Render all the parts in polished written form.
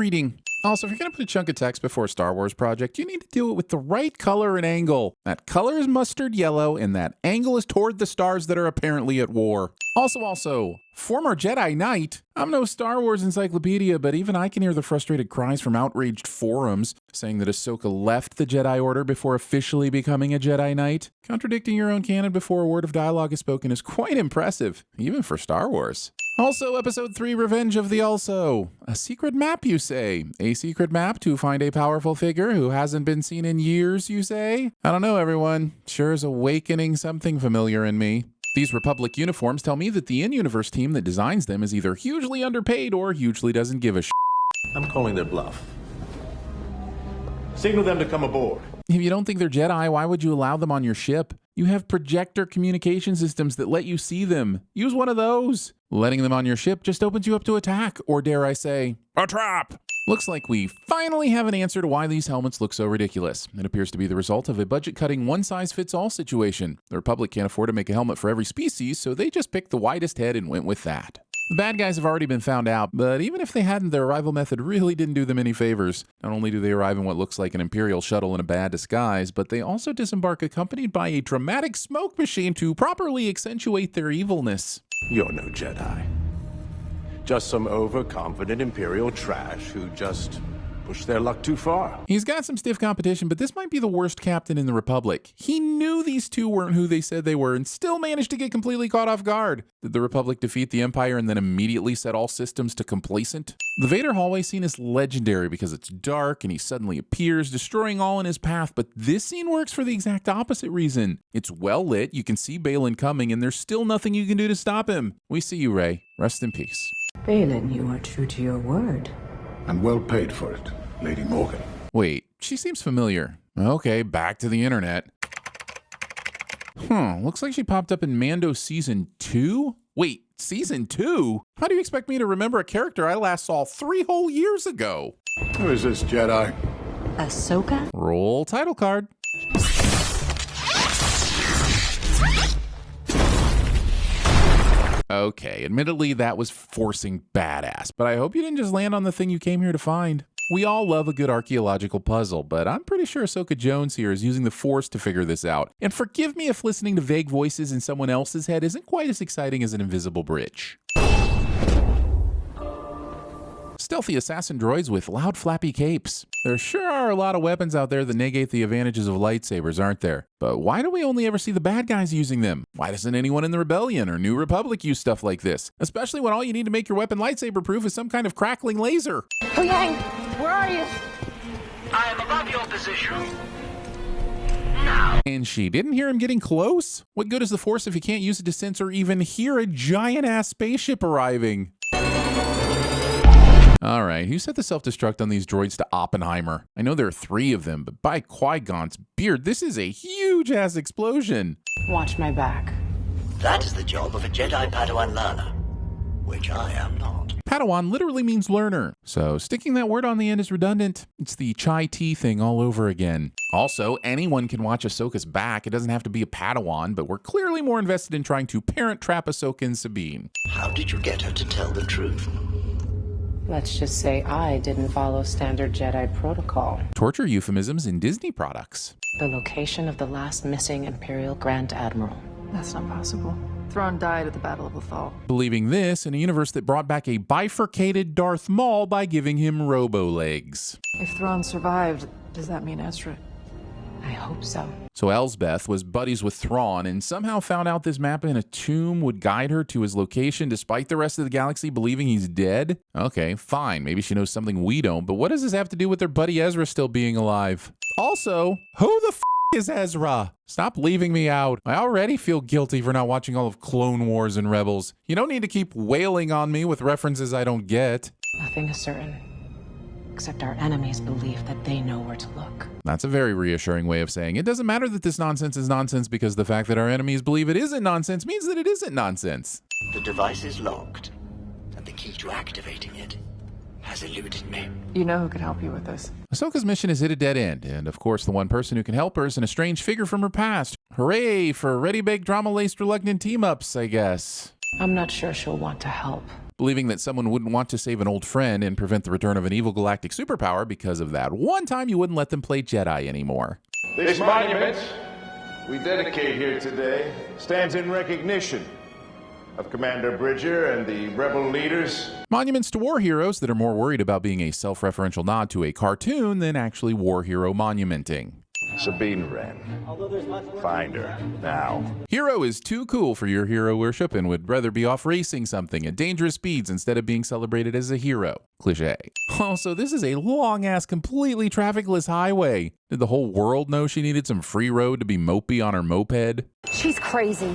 reading. Also, if you're going to put a chunk of text before a Star Wars project, you need to do it with the right color and angle. That color is mustard yellow, and that angle is toward the stars that are apparently at war. Also, former Jedi Knight. I'm no Star Wars encyclopedia, but even I can hear the frustrated cries from outraged forums saying that Ahsoka left the Jedi Order before officially becoming a Jedi Knight. Contradicting your own canon before a word of dialogue is spoken is quite impressive, even for Star Wars. Also, Episode 3, Revenge of the Also. A secret map, you say? A secret map to find a powerful figure who hasn't been seen in years, you say? I don't know, everyone. Sure is awakening something familiar in me. These Republic uniforms tell me that the in-universe team that designs them is either hugely underpaid or hugely doesn't give a shit. I'm calling their bluff. Signal them to come aboard. If you don't think they're Jedi, why would you allow them on your ship? You have projector communication systems that let you see them. Use one of those. Letting them on your ship just opens you up to attack, or dare I say, a trap. Looks like we finally have an answer to why these helmets look so ridiculous. It appears to be the result of a budget-cutting one-size-fits-all situation. The Republic can't afford to make a helmet for every species, so they just picked the widest head and went with that. The bad guys have already been found out, but even if they hadn't, their arrival method really didn't do them any favors. Not only do they arrive in what looks like an Imperial shuttle in a bad disguise, but they also disembark accompanied by a dramatic smoke machine to properly accentuate their evilness. You're no Jedi. Just some overconfident Imperial trash who just pushed their luck too far. He's got some stiff competition, but this might be the worst captain in the Republic. He knew these two weren't who they said they were and still managed to get completely caught off guard. Did the Republic defeat the Empire and then immediately set all systems to complacent? The Vader hallway scene is legendary because it's dark and he suddenly appears, destroying all in his path, but this scene works for the exact opposite reason. It's well lit, you can see Baylan coming, and there's still nothing you can do to stop him. We see you, Rey. Rest in peace. Baylan, you are true to your word. And well paid for it, Lady Morgan. Wait, she seems familiar. Okay, back to the internet. Looks like she popped up in Mando Season 2? Wait, Season 2? How do you expect me to remember a character I last saw 3 whole years ago? Who is this Jedi? Ahsoka? Roll title card. Okay, admittedly that was forcing badass, but I hope you didn't just land on the thing you came here to find. We all love a good archaeological puzzle, but I'm pretty sure Ahsoka Jones here is using the Force to figure this out. And forgive me if listening to vague voices in someone else's head isn't quite as exciting as an invisible bridge. Stealthy assassin droids with loud flappy capes. There sure are a lot of weapons out there that negate the advantages of lightsabers, aren't there? But why do we only ever see the bad guys using them? Why doesn't anyone in the Rebellion or New Republic use stuff like this? Especially when all you need to make your weapon lightsaber proof is some kind of crackling laser. Hu Yang, where are you? I am above your position. Now. And she didn't hear him getting close? What good is the Force if you can't use it to sense or even hear a giant-ass spaceship arriving? Alright, who set the self-destruct on these droids to Oppenheimer? I know there are 3 of them, but by Qui-Gon's beard, this is a huge-ass explosion. Watch my back. That is the job of a Jedi Padawan learner, which I am not. Padawan literally means learner, so sticking that word on the end is redundant. It's the chai tea thing all over again. Also, anyone can watch Ahsoka's back. It doesn't have to be a Padawan, but we're clearly more invested in trying to parent trap Ahsoka and Sabine. How did you get her to tell the truth? Let's just say I didn't follow standard Jedi protocol. Torture euphemisms in Disney products. The location of the last missing Imperial Grand Admiral. That's not possible. Thrawn died at the Battle of Lothal. Believing this in a universe that brought back a bifurcated Darth Maul by giving him robo-legs. If Thrawn survived, does that mean Ezra? I hope so. So Elsbeth was buddies with Thrawn and somehow found out this map in a tomb would guide her to his location despite the rest of the galaxy believing he's dead? Okay, fine, maybe she knows something we don't, but what does this have to do with their buddy Ezra still being alive? Also, who the is Ezra? Stop leaving me out. I already feel guilty for not watching all of Clone Wars and Rebels. You don't need to keep wailing on me with references I don't get. Nothing is certain, except our enemies believe that they know where to look. That's a very reassuring way of saying it doesn't matter that this nonsense is nonsense because the fact that our enemies believe it isn't nonsense means that it isn't nonsense. The device is locked, and the key to activating it has eluded me. You know who could help you with this. Ahsoka's mission has hit a dead end, and of course the one person who can help her is an estranged figure from her past. Hooray for ready-baked drama-laced reluctant team-ups, I guess. I'm not sure she'll want to help. believing that someone wouldn't want to save an old friend and prevent the return of an evil galactic superpower because of that one time you wouldn't let them play Jedi anymore. This monument we dedicate here today stands in recognition of Commander Bridger and the rebel leaders. Monuments to war heroes that are more worried about being a self-referential nod to a cartoon than actually war hero monumenting. Sabine Wren. Find her now. Hero is too cool for your hero worship and would rather be off racing something at dangerous speeds instead of being celebrated as a hero. Cliché. Also, this is a long-ass, completely trafficless highway. Did the whole world know she needed some free road to be mopey on her moped? She's crazy.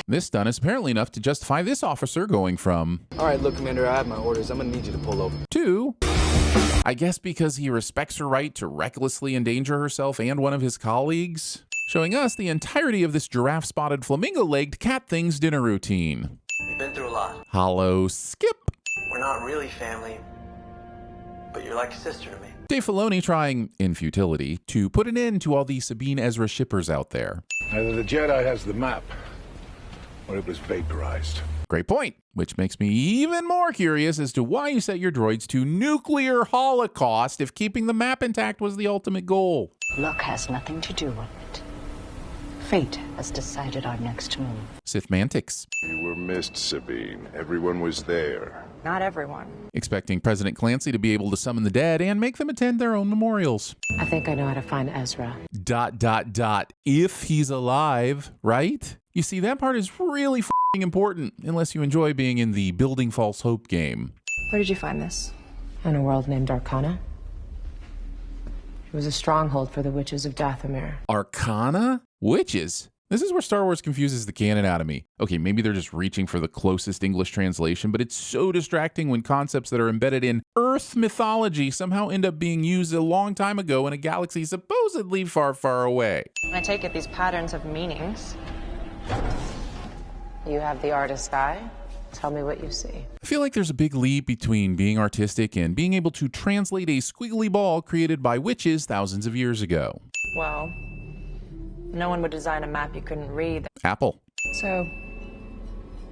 This stunt is apparently enough to justify this officer going from... All right, look, Commander, I have my orders. I'm gonna need you to pull over. ...to... I guess because he respects her right to recklessly endanger herself and one of his colleagues, showing us the entirety of this giraffe-spotted, flamingo-legged cat thing's dinner routine. We've been through a lot. Hollow skip. We're not really family, but you're like a sister to me. Dave Filoni trying, in futility, to put an end to all the Sabine Ezra shippers out there. Either the Jedi has the map, or it was vaporized. Great point, which makes me even more curious as to why you set your droids to nuclear holocaust if keeping the map intact was the ultimate goal. Luck has nothing to do with it. Fate has decided our next move. Sith Mantics. You were missed, Sabine. Everyone was there. Not everyone. Expecting President Clancy to be able to summon the dead and make them attend their own memorials. I think I know how to find Ezra. ... If he's alive, right? You see, that part is really important, unless you enjoy being in the building false hope game. Where did you find this? In a world named Arcana. It was a stronghold for the witches of Dathomir. Arcana? Witches? This is where Star Wars confuses the canon out of me. Okay, maybe they're just reaching for the closest English translation, but it's so distracting when concepts that are embedded in Earth mythology somehow end up being used a long time ago in a galaxy supposedly far, far away. I take it these patterns have meanings. You have the artist's eye. Tell me what you see. I feel like there's a big leap between being artistic and being able to translate a squiggly ball created by witches thousands of years ago. Well, no one would design a map you couldn't read. Apple. So,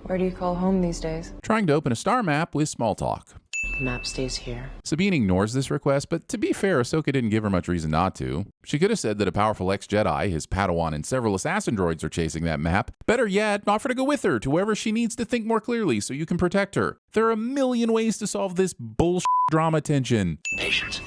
where do you call home these days? Trying to open a star map with small talk. The map stays here. Sabine ignores this request, but to be fair, Ahsoka didn't give her much reason not to. She could have said that a powerful ex-Jedi, his Padawan, and several assassin droids are chasing that map. Better yet, offer to go with her to wherever she needs to think more clearly so you can protect her. There are a million ways to solve this bullshit drama tension. Patience.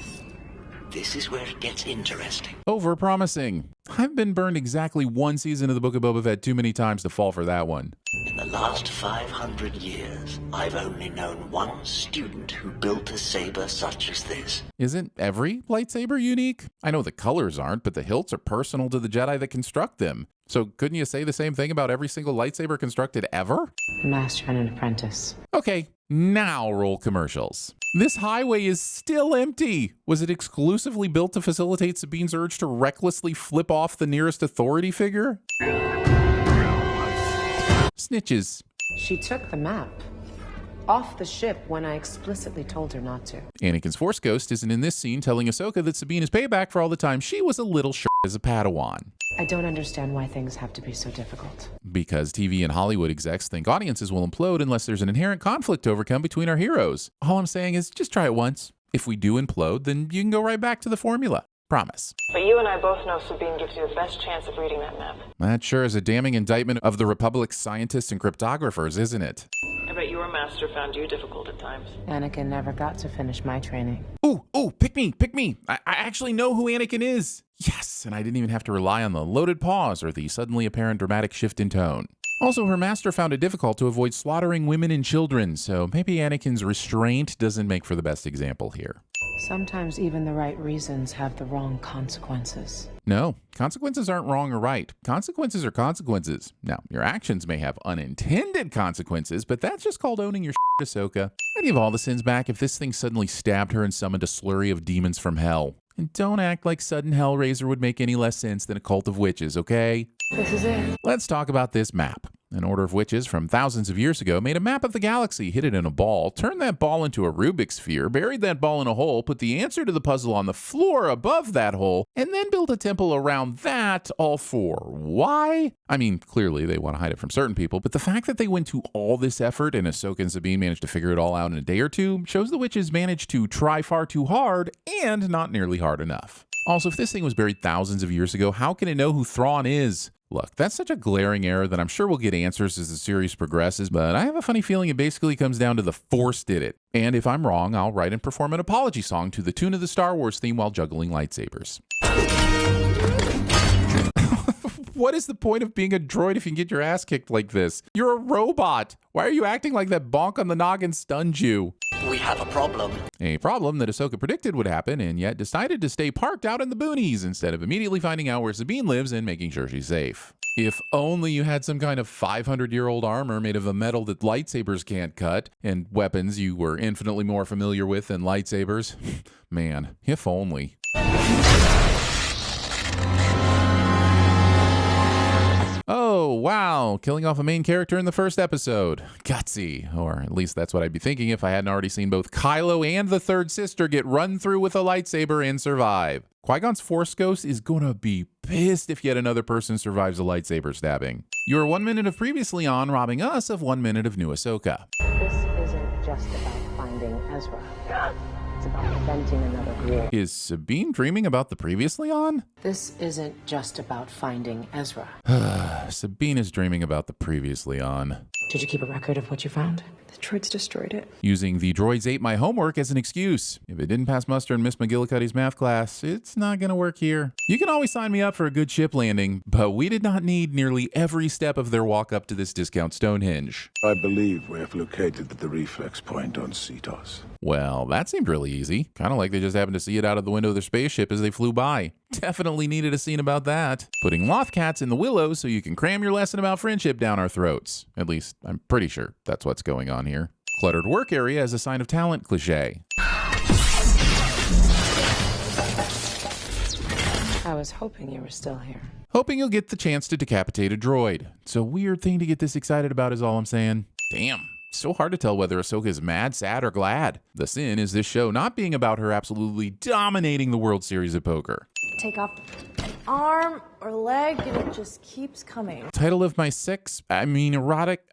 This is where it gets interesting. Over-promising. I've been burned exactly one season of the Book of Boba Fett too many times to fall for that one. In the last 500 years, I've only known one student who built a saber such as this. Isn't every lightsaber unique? I know the colors aren't, but the hilts are personal to the Jedi that construct them. So couldn't you say the same thing about every single lightsaber constructed ever? A master and an apprentice. Okay, now roll commercials. This highway is still empty. Was it exclusively built to facilitate Sabine's urge to recklessly flip off the nearest authority figure? Snitches. She took the map off the ship when I explicitly told her not to. Anakin's Force Ghost isn't in this scene telling Ahsoka that Sabine is payback for all the time she was a little as a Padawan. I don't understand why things have to be so difficult. Because TV and Hollywood execs think audiences will implode unless there's an inherent conflict to overcome between our heroes. All I'm saying is just try it once. If we do implode, then you can go right back to the formula. Promise. But you and I both know Sabine gives you the best chance of reading that map. That sure is a damning indictment of the Republic's scientists and cryptographers, isn't it? I bet your master found you difficult at times. Anakin never got to finish my training. Ooh, pick me. I actually know who Anakin is. Yes, and I didn't even have to rely on the loaded pause or the suddenly apparent dramatic shift in tone. Also, her master found it difficult to avoid slaughtering women and children, so maybe Anakin's restraint doesn't make for the best example here. Sometimes even the right reasons have the wrong consequences. No, consequences aren't wrong or right. Consequences are consequences. Now, your actions may have unintended consequences, but that's just called owning your shit, Ahsoka. I'd give all the sins back if this thing suddenly stabbed her and summoned a slurry of demons from hell. And don't act like sudden Hellraiser would make any less sense than a cult of witches, okay? This is it. Let's talk about this map. An order of witches from thousands of years ago made a map of the galaxy, hid it in a ball, turned that ball into a Rubik's sphere, buried that ball in a hole, put the answer to the puzzle on the floor above that hole, and then built a temple around that, all for why? I mean, clearly they want to hide it from certain people, but the fact that they went to all this effort and Ahsoka and Sabine managed to figure it all out in a day or two shows the witches managed to try far too hard and not nearly hard enough. Also, if this thing was buried thousands of years ago, how can it know who Thrawn is? Look, that's such a glaring error that I'm sure we'll get answers as the series progresses, but I have a funny feeling it basically comes down to the Force did it. And if I'm wrong, I'll write and perform an apology song to the tune of the Star Wars theme while juggling lightsabers. What is the point of being a droid if you can get your ass kicked like this? You're a robot. Why are you acting like that bonk on the noggin stunned you? We have a problem. A problem that Ahsoka predicted would happen and yet decided to stay parked out in the boonies instead of immediately finding out where Sabine lives and making sure she's safe. If only you had some kind of 500-year-old armor made of a metal that lightsabers can't cut and weapons you were infinitely more familiar with than lightsabers. Man, if only. Oh, wow, killing off a main character in the first episode. Gutsy, or at least that's what I'd be thinking if I hadn't already seen both Kylo and the third sister get run through with a lightsaber and survive. Qui-Gon's Force Ghost is gonna be pissed if yet another person survives a lightsaber stabbing. You're 1 minute of Previously On, robbing us of 1 minute of new Ahsoka. This isn't just about finding Ezra. It's about preventing another war. Is Sabine dreaming about the Previously On? This isn't just about finding Ezra. Sabine is dreaming about the Previously On. Did you keep a record of what you found? The droids destroyed it. Using the droids ate my homework as an excuse. If it didn't pass muster in Miss McGillicuddy's math class, it's not gonna work here. You can always sign me up for a good ship landing, but we did not need nearly every step of their walk up to this discount Stonehenge. I believe we have located the reflex point on Cetos. Well, that seemed really easy. Kind of like they just happened to see it out of the window of their spaceship as they flew by. Definitely needed a scene about that. Putting Lothcats in the willows so you can cram your lesson about friendship down our throats. At least, I'm pretty sure that's what's going on here. Cluttered work area as a sign of talent cliche. I was hoping you were still here. Hoping you'll get the chance to decapitate a droid. It's a weird thing to get this excited about is all I'm saying. Damn. So hard to tell whether Ahsoka is mad, sad, or glad. The sin is this show not being about her absolutely dominating the World Series of Poker. Take off an arm or leg and it just keeps coming. Title of my erotic,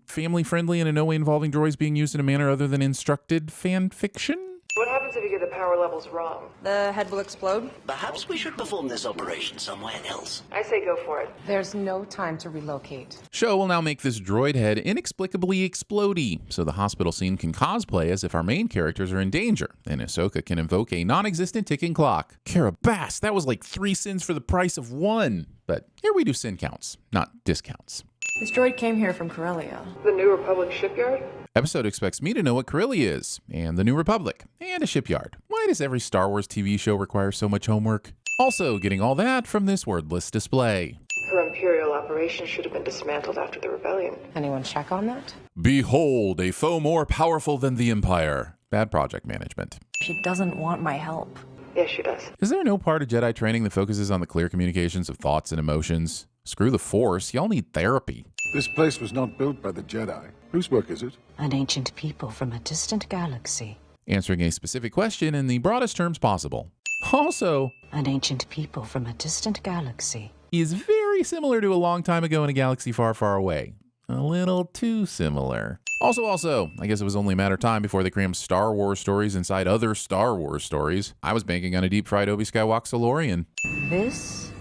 family friendly and in no way involving droids being used in a manner other than instructed fan fiction? What happens if you get the power levels wrong? The head will explode. Perhaps we should perform this operation somewhere else. I say go for it. There's no time to relocate. Show will now make this droid head inexplicably explodey, so the hospital scene can cosplay as if our main characters are in danger, and Ahsoka can invoke a non-existent ticking clock. Carabas, that was like 3 sins for the price of 1. But here we do sin counts, not discounts. This droid came here from Corellia. The New Republic shipyard? Episode expects me to know what Corellia is, and the New Republic, and a shipyard. Why does every Star Wars TV show require so much homework? Also, getting all that from this wordless display. Her Imperial operation should have been dismantled after the rebellion. Anyone check on that? Behold, a foe more powerful than the Empire. Bad project management. She doesn't want my help. Yes, she does. Is there no part of Jedi training that focuses on the clear communications of thoughts and emotions? Screw the Force, y'all need therapy. This place was not built by the Jedi. Whose work is it? An ancient people from a distant galaxy. Answering a specific question in the broadest terms possible. Also, an ancient people from a distant galaxy is very similar to a long time ago in a galaxy far, far away. A little too similar. Also, I guess it was only a matter of time before they crammed Star Wars stories inside other Star Wars stories. I was banking on a deep-fried Obi Skywalker-Solorian. This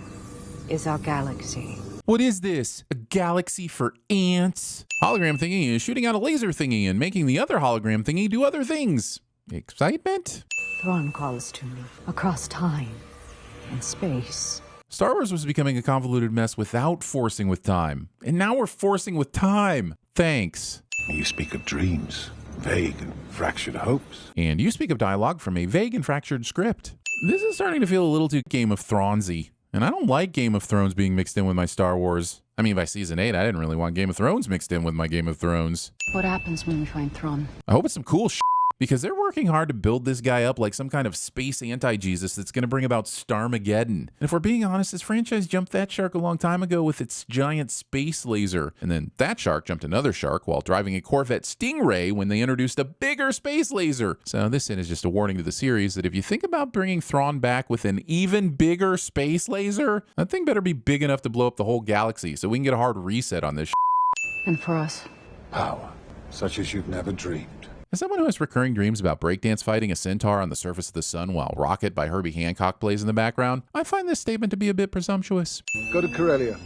is our galaxy. What is this? A galaxy for ants? Hologram thingy is shooting out a laser thingy and making the other hologram thingy do other things. Excitement? Thrawn calls to me across time and space. Star Wars was becoming a convoluted mess without forcing with time. And now we're forcing with time. Thanks. You speak of dreams, vague and fractured hopes. And you speak of dialogue from a vague and fractured script. This is starting to feel a little too Game of Thronesy. And I don't like Game of Thrones being mixed in with my Star Wars. I mean, by season 8, I didn't really want Game of Thrones mixed in with my Game of Thrones. What happens when we find Thrawn? I hope it's some cool shit. because they're working hard to build this guy up like some kind of space anti-Jesus that's going to bring about Starmageddon. And if we're being honest, this franchise jumped that shark a long time ago with its giant space laser. And then that shark jumped another shark while driving a Corvette Stingray when they introduced a bigger space laser. So this sin is just a warning to the series that if you think about bringing Thrawn back with an even bigger space laser, that thing better be big enough to blow up the whole galaxy so we can get a hard reset on this. And for us? Power, such as you've never dreamed. As someone who has recurring dreams about breakdance fighting a centaur on the surface of the sun while Rocket by Herbie Hancock plays in the background, I find this statement to be a bit presumptuous. Go to Corellia.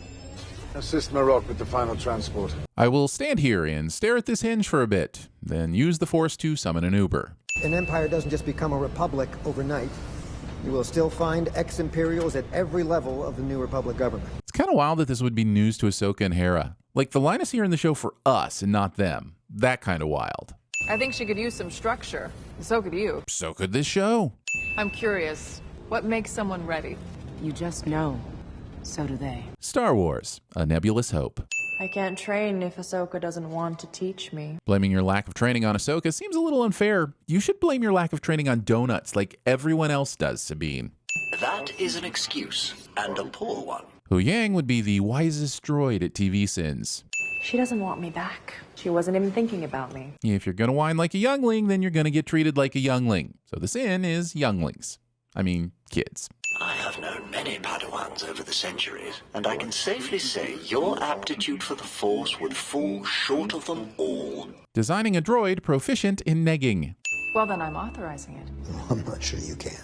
Assist Marok with the final transport. I will stand here and stare at this hinge for a bit, then use the Force to summon an Uber. An empire doesn't just become a republic overnight. You will still find ex-Imperials at every level of the new Republic government. It's kind of wild that this would be news to Ahsoka and Hera. Like, the line is here in the show for us and not them. That kind of wild. I think she could use some structure. So could you. So could this show. I'm curious. What makes someone ready? You just know. So do they. Star Wars, a nebulous hope. I can't train if Ahsoka doesn't want to teach me. Blaming your lack of training on Ahsoka seems a little unfair. You should blame your lack of training on donuts like everyone else does, Sabine. That is an excuse, and a poor one. Hu Yang would be the wisest droid at TVSins. She doesn't want me back. She wasn't even thinking about me. If you're gonna whine like a youngling, then you're gonna get treated like a youngling. So the sin is younglings. I mean, kids. I have known many Padawans over the centuries, and I can safely say your aptitude for the Force would fall short of them all. Designing a droid proficient in negging. Well, then I'm authorizing it. I'm not sure you can.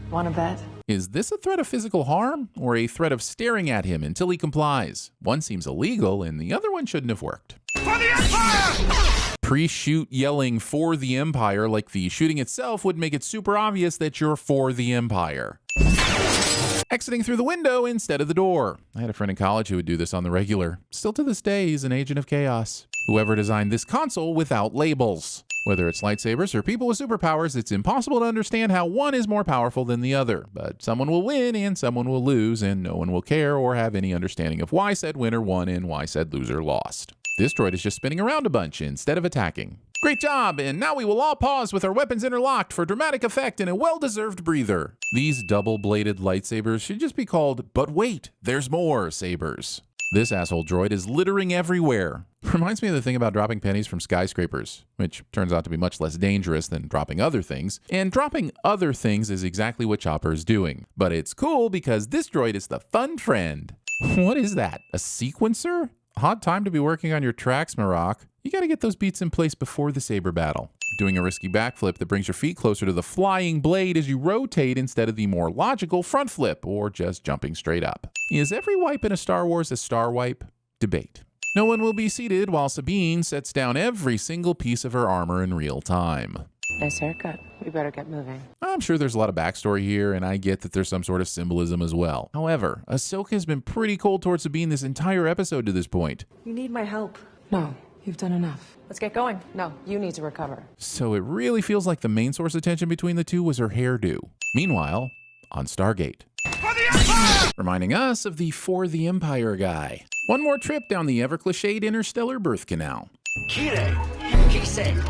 Want to bet? Is this a threat of physical harm or a threat of staring at him until he complies? One seems illegal and the other one shouldn't have worked. For the Empire! Pre-shoot yelling for the Empire like the shooting itself would make it super obvious that you're for the Empire. Exiting through the window instead of the door. I had a friend in college who would do this on the regular. Still to this day, he's an agent of chaos. Whoever designed this console without labels. Whether it's lightsabers or people with superpowers, it's impossible to understand how one is more powerful than the other. But someone will win and someone will lose, and no one will care or have any understanding of why said winner won and why said loser lost. This droid is just spinning around a bunch instead of attacking. Great job, and now we will all pause with our weapons interlocked for dramatic effect and a well-deserved breather. These double-bladed lightsabers should just be called, but wait, there's more sabers. This asshole droid is littering everywhere. Reminds me of the thing about dropping pennies from skyscrapers, which turns out to be much less dangerous than dropping other things. And dropping other things is exactly what Chopper is doing. But it's cool because this droid is the fun friend. What is that? A sequencer? Odd time to be working on your tracks, Marok. You gotta get those beats in place before the saber battle. Doing a risky backflip that brings your feet closer to the flying blade as you rotate instead of the more logical front flip, or just jumping straight up. Is every wipe in a Star Wars a star wipe? Debate. No one will be seated while Sabine sets down every single piece of her armor in real time. Nice haircut. We better get moving. I'm sure there's a lot of backstory here, and I get that there's some sort of symbolism as well. However, Ahsoka has been pretty cold towards Sabine this entire episode to this point. You need my help. No, you've done enough. Let's get going. No, you need to recover. So it really feels like the main source of tension between the two was her hairdo. Meanwhile, on Stargate. For the Empire! Reminding us of the For the Empire guy. One more trip down the ever-cliched interstellar birth canal. Kire, Kise,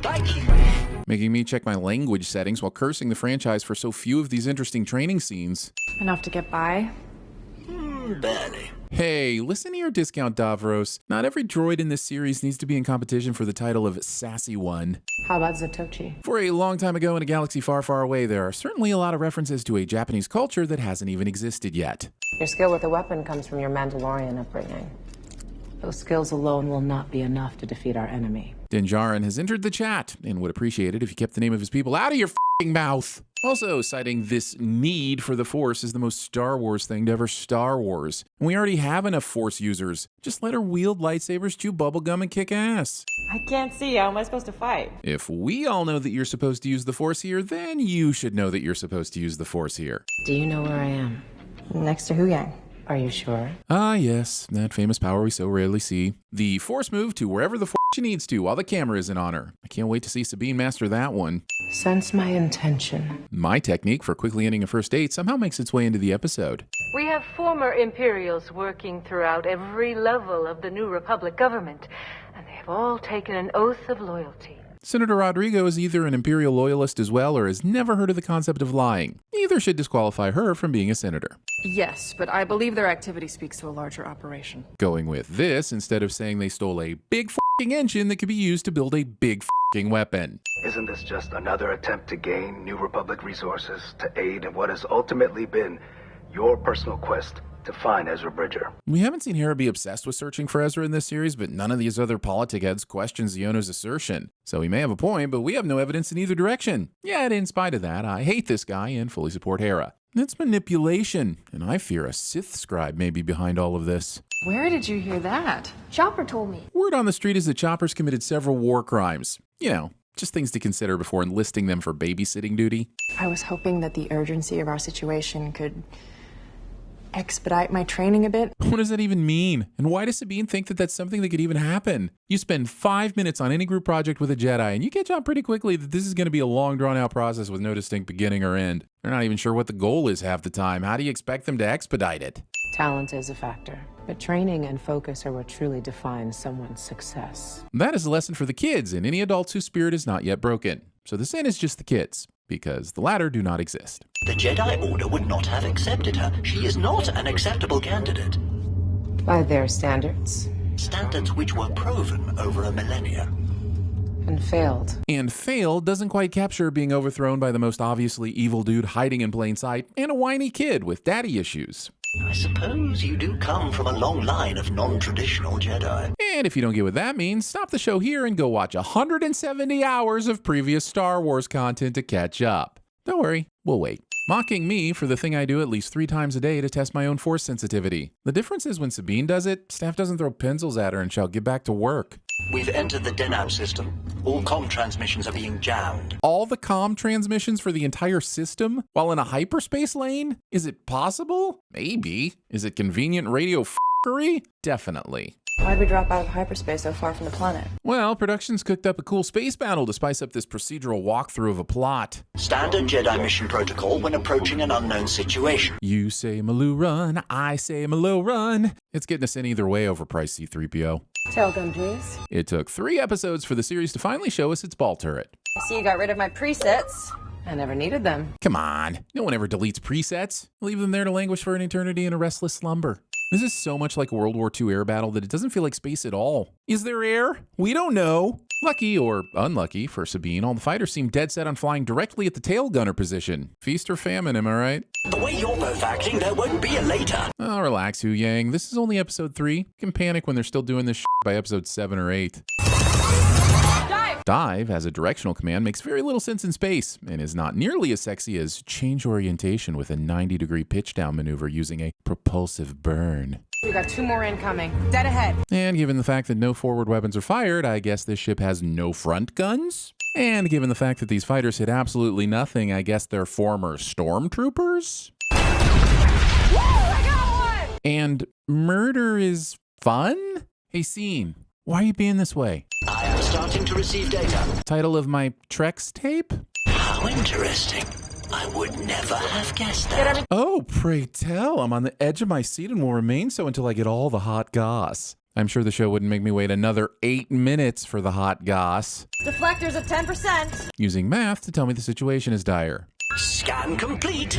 Daiki. Making me check my language settings while cursing the franchise for so few of these interesting training scenes. Enough to get by? Barely. Hey, listen here, Discount Davros. Not every droid in this series needs to be in competition for the title of Sassy One. How about Zatoichi? For a long time ago in a galaxy far, far away, there are certainly a lot of references to a Japanese culture that hasn't even existed yet. Your skill with a weapon comes from your Mandalorian upbringing. Those skills alone will not be enough to defeat our enemy. Din Djarin has entered the chat and would appreciate it if you kept the name of his people out of your f***ing mouth. Also, citing this need for the Force is the most Star Wars thing to ever Star Wars. And we already have enough Force users. Just let her wield lightsabers, chew bubblegum, and kick ass. I can't see. How am I supposed to fight? If we all know that you're supposed to use the Force here, then you should know that you're supposed to use the Force here. Do you know where I am? Next to Hu Yang. Are you sure? Ah, yes, that famous power we so rarely see. The Force move to wherever the Force she needs to while the camera isn't on her. I can't wait to see Sabine master that one. Sense my intention. My technique for quickly ending a first date somehow makes its way into the episode. We have former Imperials working throughout every level of the New Republic government, and they have all taken an oath of loyalty. Senator Rodrigo is either an Imperial loyalist as well or has never heard of the concept of lying. Neither should disqualify her from being a senator. Yes, but I believe their activity speaks to a larger operation. Going with this instead of saying they stole a big f***ing engine that could be used to build a big f***ing weapon. Isn't this just another attempt to gain New Republic resources to aid in what has ultimately been your personal quest to find Ezra Bridger? We haven't seen Hera be obsessed with searching for Ezra in this series, but none of these other politic heads questions Ziono's assertion. So he may have a point, but we have no evidence in either direction. Yet, in spite of that, I hate this guy and fully support Hera. It's manipulation, and I fear a Sith scribe may be behind all of this. Where did you hear that? Chopper told me. Word on the street is that Chopper's committed several war crimes. You know, just things to consider before enlisting them for babysitting duty. I was hoping that the urgency of our situation could expedite my training a bit. What does that even mean? And why does Sabine think that that's something that could even happen? You spend 5 minutes on any group project with a Jedi, and you catch on pretty quickly that this is going to be a long, drawn-out process with no distinct beginning or end. They're not even sure what the goal is half the time. How do you expect them to expedite it? Talent is a factor, but training and focus are what truly defines someone's success. That is a lesson for the kids and any adults whose spirit is not yet broken. So the sin is just the kids, because the latter do not exist. The Jedi Order would not have accepted her. She is not an acceptable candidate. By their standards. Standards which were proven over a millennia. And failed. And failed doesn't quite capture being overthrown by the most obviously evil dude hiding in plain sight and a whiny kid with daddy issues. I suppose you do come from a long line of non-traditional Jedi. And if you don't get what that means, stop the show here and go watch 170 hours of previous Star Wars content to catch up. Don't worry, we'll wait. Mocking me for the thing I do at least 3 times a day to test my own force sensitivity. The difference is when Sabine does it, staff doesn't throw pencils at her and shall get back to work. We've entered the Denab system. All comm transmissions are being jammed. All the comm transmissions for the entire system while in a hyperspace lane? Is it possible? Maybe. Is it convenient radio f***ery? Definitely. Why'd we drop out of hyperspace so far from the planet? Well, production's cooked up a cool space battle to spice up this procedural walkthrough of a plot. Standard Jedi mission protocol when approaching an unknown situation. You say Maloo run, I say Maloo run. It's getting us in either way, overpriced C-3PO. Tailgun, please. It took 3 episodes for the series to finally show us its ball turret. I see you got rid of my presets. I never needed them. Come on, no one ever deletes presets. Leave them there to languish for an eternity in a restless slumber. This is so much like a World War II air battle that it doesn't feel like space at all. Is there air? We don't know. Lucky or unlucky for Sabine, all the fighters seem dead set on flying directly at the tail gunner position. Feast or famine, am I right? The way you're both acting, there won't be a later. Oh, relax, Hu Yang. This is only episode 3. You can panic when they're still doing this by episode 7 or 8. Dive, as a directional command, makes very little sense in space and is not nearly as sexy as change orientation with a 90-degree pitch down maneuver using a propulsive burn. We got 2 more incoming. Dead ahead. And given the fact that no forward weapons are fired, I guess this ship has no front guns? And given the fact that these fighters hit absolutely nothing, I guess they're former stormtroopers? Woo! I got one! And murder is fun? Hey, Scene, why are you being this way? I am starting to receive data. Title of my Trex tape? How interesting. I would never have guessed that. Oh, pray tell. I'm on the edge of my seat and will remain so until I get all the hot goss. I'm sure the show wouldn't make me wait another 8 minutes for the hot goss. Deflectors at 10%. Using math to tell me the situation is dire. Scan complete.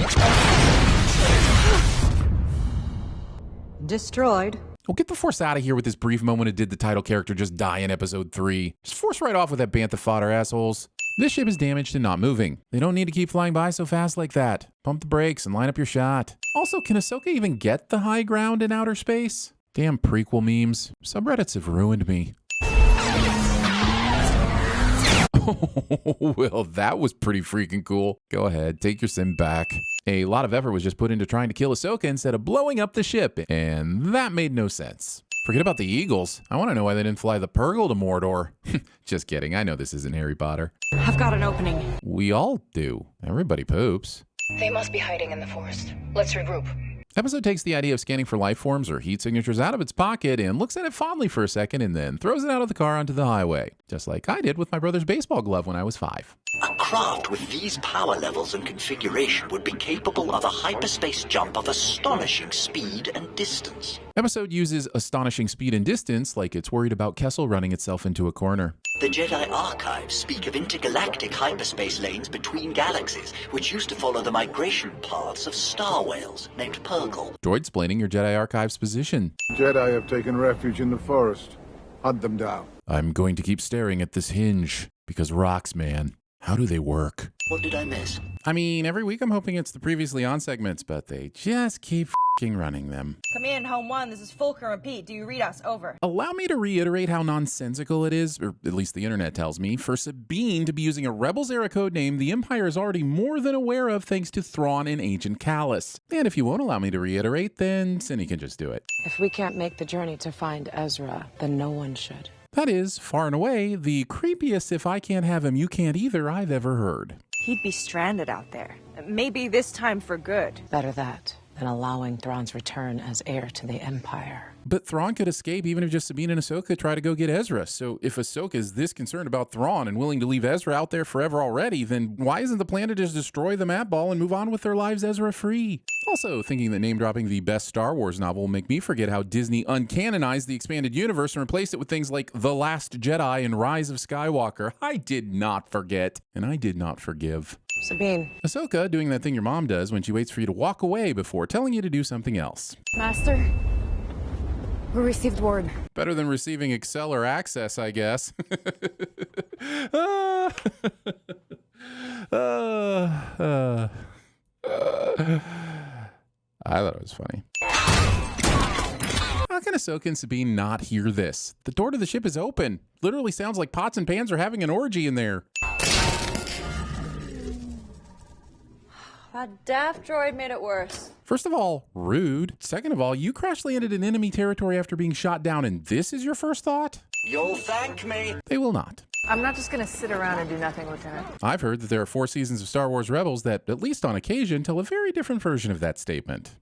Destroyed. Well, get the Force out of here with this brief moment it did the title character just die in episode 3. Just force right off with that bantha fodder, assholes. This ship is damaged and not moving. They don't need to keep flying by so fast like that. Pump the brakes and line up your shot. Also, can Ahsoka even get the high ground in outer space? Damn prequel memes. Subreddits have ruined me. Oh, well, that was pretty freaking cool. Go ahead, take your sim back. A lot of effort was just put into trying to kill Ahsoka instead of blowing up the ship, and that made no sense. Forget about the Eagles. I want to know why they didn't fly the Purgle to Mordor. Just kidding, I know this isn't Harry Potter. I've got an opening. We all do. Everybody poops. They must be hiding in the forest. Let's regroup. Episode takes the idea of scanning for life forms or heat signatures out of its pocket and looks at it fondly for a second and then throws it out of the car onto the highway, just like I did with my brother's baseball glove when I was 5. A craft with these power levels and configuration would be capable of a hyperspace jump of astonishing speed and distance. Episode uses astonishing speed and distance like it's worried about Kessel running itself into a corner. The Jedi archives speak of intergalactic hyperspace lanes between galaxies, which used to follow the migration paths of star whales named Purgle. Droid-splaining your Jedi archives position. Jedi have taken refuge in the forest. Hunt them down. I'm going to keep staring at this hinge, because rocks, man, how do they work? What did I miss? I mean, every week I'm hoping it's the previously on segments, but they just keep f***ing running them. Come in, home one. This is Fulcrum repeat. Do you read us? Over. Allow me to reiterate how nonsensical it is, or at least the internet tells me, for Sabine to be using a Rebels-era codename the Empire is already more than aware of thanks to Thrawn and Agent Kallus. And if you won't allow me to reiterate, then Cindy can just do it. If we can't make the journey to find Ezra, then no one should. That is, far and away, the creepiest if I can't have him, you can't either I've ever heard. He'd be stranded out there. Maybe this time for good. Better that than allowing Thrawn's return as heir to the Empire. But Thrawn could escape even if just Sabine and Ahsoka try to go get Ezra. So if Ahsoka is this concerned about Thrawn and willing to leave Ezra out there forever already, then why isn't the plan to just destroy the map ball and move on with their lives Ezra free? Also, thinking that name-dropping the best Star Wars novel will make me forget how Disney uncanonized the expanded universe and replaced it with things like The Last Jedi and Rise of Skywalker. I did not forget, and I did not forgive. Sabine. Ahsoka doing that thing your mom does when she waits for you to walk away before telling you to do something else. Master, we received word. Better than receiving Acceler access, I guess. I thought it was funny. How can Ahsoka and Sabine not hear this? The door to the ship is open. Literally sounds like pots and pans are having an orgy in there. That daft droid made it worse. First of all, rude. Second of all, you crash landed in enemy territory after being shot down, and this is your first thought? You'll thank me. They will not. I'm not just gonna sit around and do nothing, Lieutenant. I've heard that there are 4 seasons of Star Wars Rebels that, at least on occasion, tell a very different version of that statement.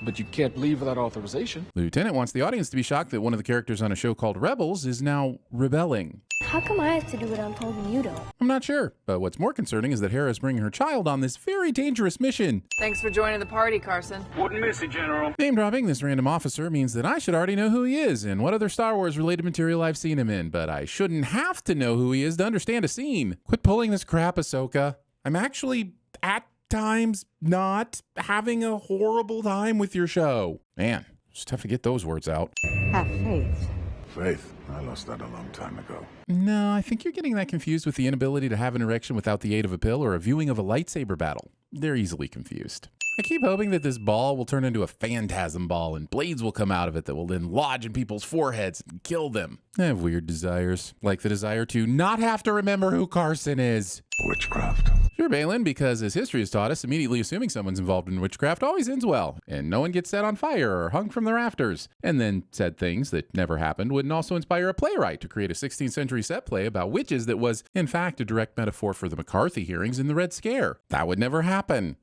But you can't leave without authorization. Lieutenant wants the audience to be shocked that one of the characters on a show called Rebels is now rebelling. How come I have to do what I'm told and you don't? I'm not sure, but what's more concerning is that Hera is bringing her child on this very dangerous mission. Thanks for joining the party, Carson. Wouldn't miss it, General. Name dropping this random officer means that I should already know who he is and what other Star Wars related material I've seen him in, but I shouldn't have to know who he is to understand a scene. Quit pulling this crap, Ahsoka. I'm actually, at times, not having a horrible time with your show. Man, it's tough to get those words out. Have faith. Faith? I lost that a long time ago. No, I think you're getting that confused with the inability to have an erection without the aid of a pill or a viewing of a lightsaber battle. They're easily confused. I keep hoping that this ball will turn into a phantasm ball and blades will come out of it that will then lodge in people's foreheads and kill them. I have weird desires, like the desire to not have to remember who Carson is. Witchcraft. Sure, Balin, because as history has taught us, immediately assuming someone's involved in witchcraft always ends well, and no one gets set on fire or hung from the rafters. And then said things that never happened wouldn't also inspire a playwright to create a 16th century set play about witches that was, in fact, a direct metaphor for the McCarthy hearings in the Red Scare. That would never happen.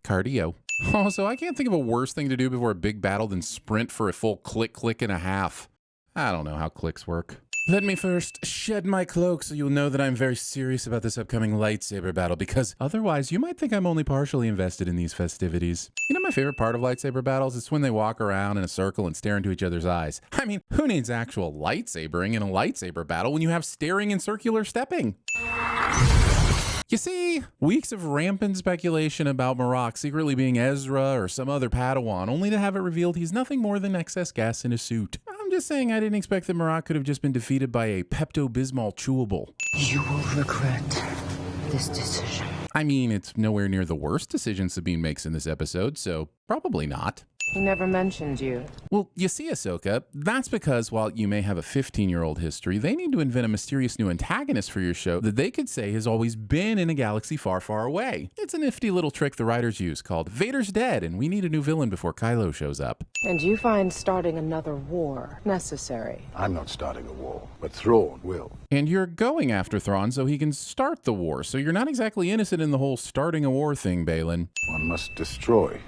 Cardio. Also, I can't think of a worse thing to do before a big battle than sprint for a full click and a half. I don't know how clicks work. Let me first shed my cloak so you'll know that I'm very serious about this upcoming lightsaber battle, because otherwise you might think I'm only partially invested in these festivities. You know my favorite part of lightsaber battles is when they walk around in a circle and stare into each other's eyes. I mean, who needs actual lightsabering in a lightsaber battle when you have staring and circular stepping? You see, weeks of rampant speculation about Marok secretly being Ezra or some other Padawan, only to have it revealed he's nothing more than excess gas in a suit. I'm just saying I didn't expect that Marok could have just been defeated by a Pepto-Bismol chewable. You will regret this decision. I mean, it's nowhere near the worst decision Sabine makes in this episode, so probably not. He never mentioned you. Well, you see, Ahsoka, that's because while you may have a 15-year-old history, they need to invent a mysterious new antagonist for your show that they could say has always been in a galaxy far, far away. It's a nifty little trick the writers use called Vader's dead, and we need a new villain before Kylo shows up. And you find starting another war necessary? I'm not starting a war, but Thrawn will. And you're going after Thrawn so he can start the war, so you're not exactly innocent in the whole starting a war thing, Balin. One must destroy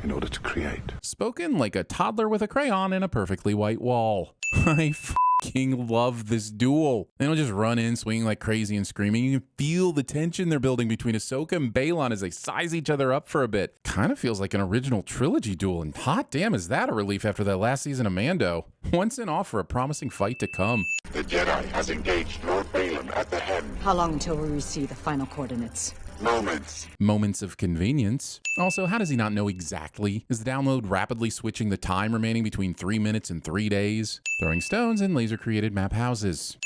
in order to create. Spoken like a toddler with a crayon and a perfectly white wall. I fucking love this duel. They don't just run in swinging like crazy and screaming. You can feel the tension they're building between Ahsoka and Balon as they size each other up for a bit. Kind of feels like an original trilogy duel, and hot damn is that a relief after that last season of Mando. One sent off for a promising fight to come. The Jedi has engaged Lord Balon at the head. How long until we receive the final coordinates? Moments. Moments of convenience. Also, how does he not know exactly? Is the download rapidly switching the time remaining between 3 minutes and 3 days? Throwing stones in laser-created map houses.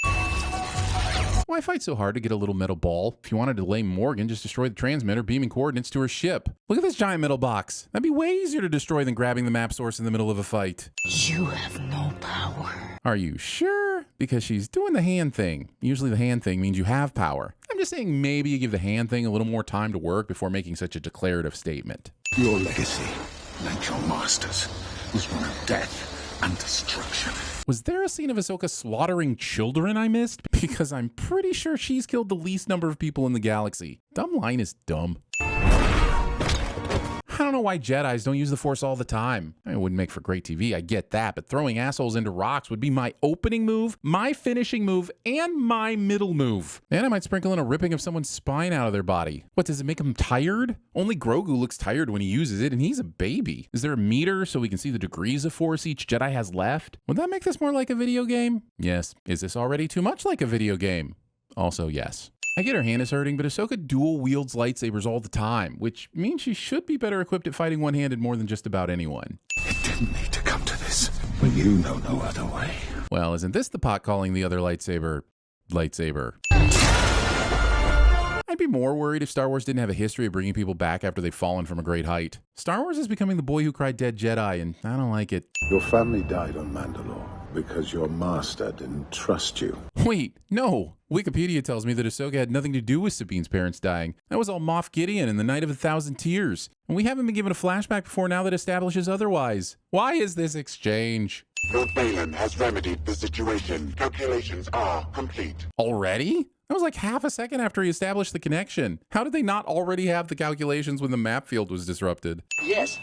Why fight so hard to get a little metal ball? If you wanted to delay Morgan, just destroy the transmitter beaming coordinates to her ship. Look at this giant metal box. That'd be way easier to destroy than grabbing the map source in the middle of a fight. You have no power. Are you sure? Because she's doing the hand thing. Usually the hand thing means you have power. I'm just saying maybe you give the hand thing a little more time to work before making such a declarative statement. Your legacy, like your master's, was one of death and destruction. Was there a scene of Ahsoka slaughtering children I missed? Because I'm pretty sure she's killed the least number of people in the galaxy. Dumb line is dumb. I don't know why Jedis don't use the Force all the time. It wouldn't make for great TV, I get that, but throwing assholes into rocks would be my opening move, my finishing move, and my middle move. And I might sprinkle in a ripping of someone's spine out of their body. What, does it make them tired? Only Grogu looks tired when he uses it, and he's a baby. Is there a meter so we can see the degrees of Force each Jedi has left? Would that make this more like a video game? Yes. Is this already too much like a video game? Also, yes. I get her hand is hurting, but Ahsoka dual wields lightsabers all the time, which means she should be better equipped at fighting one-handed more than just about anyone. It didn't need to come to this, but you know no other way. Well, isn't this the pot calling the other lightsaber? I'd be more worried if Star Wars didn't have a history of bringing people back after they've fallen from a great height. Star Wars is becoming the boy who cried dead Jedi, and I don't like it. Your family died on Mandalore because your master didn't trust you. Wait, no. Wikipedia tells me that Ahsoka had nothing to do with Sabine's parents dying. That was all Moff Gideon and the Night of 1,000 Tears. And we haven't been given a flashback before now that establishes otherwise. Why is this exchange? Lord Balon has remedied the situation. Calculations are complete. Already? That was like half a second after he established the connection. How did they not already have the calculations when the map field was disrupted? Yes,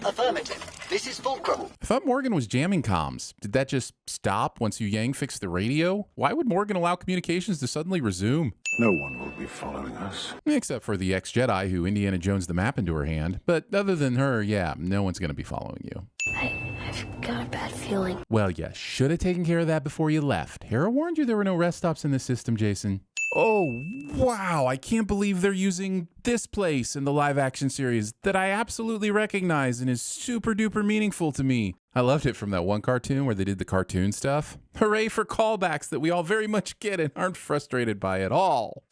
affirmative. This is Fulcrum. I thought Morgan was jamming comms. Did that just stop once Yu Yang fixed the radio? Why would Morgan allow communications to suddenly resume? No one will be following us. Except for the ex-Jedi who Indiana Jones the map into her hand. But other than her, yeah, no one's going to be following you. I've got a bad feeling. Well, you should have taken care of that before you left. Hera warned you there were no rest stops in the system, Jason. Oh, wow, I can't believe they're using this place in the live-action series that I absolutely recognize and is super-duper meaningful to me. I loved it from that one cartoon where they did the cartoon stuff. Hooray for callbacks that we all very much get and aren't frustrated by at all.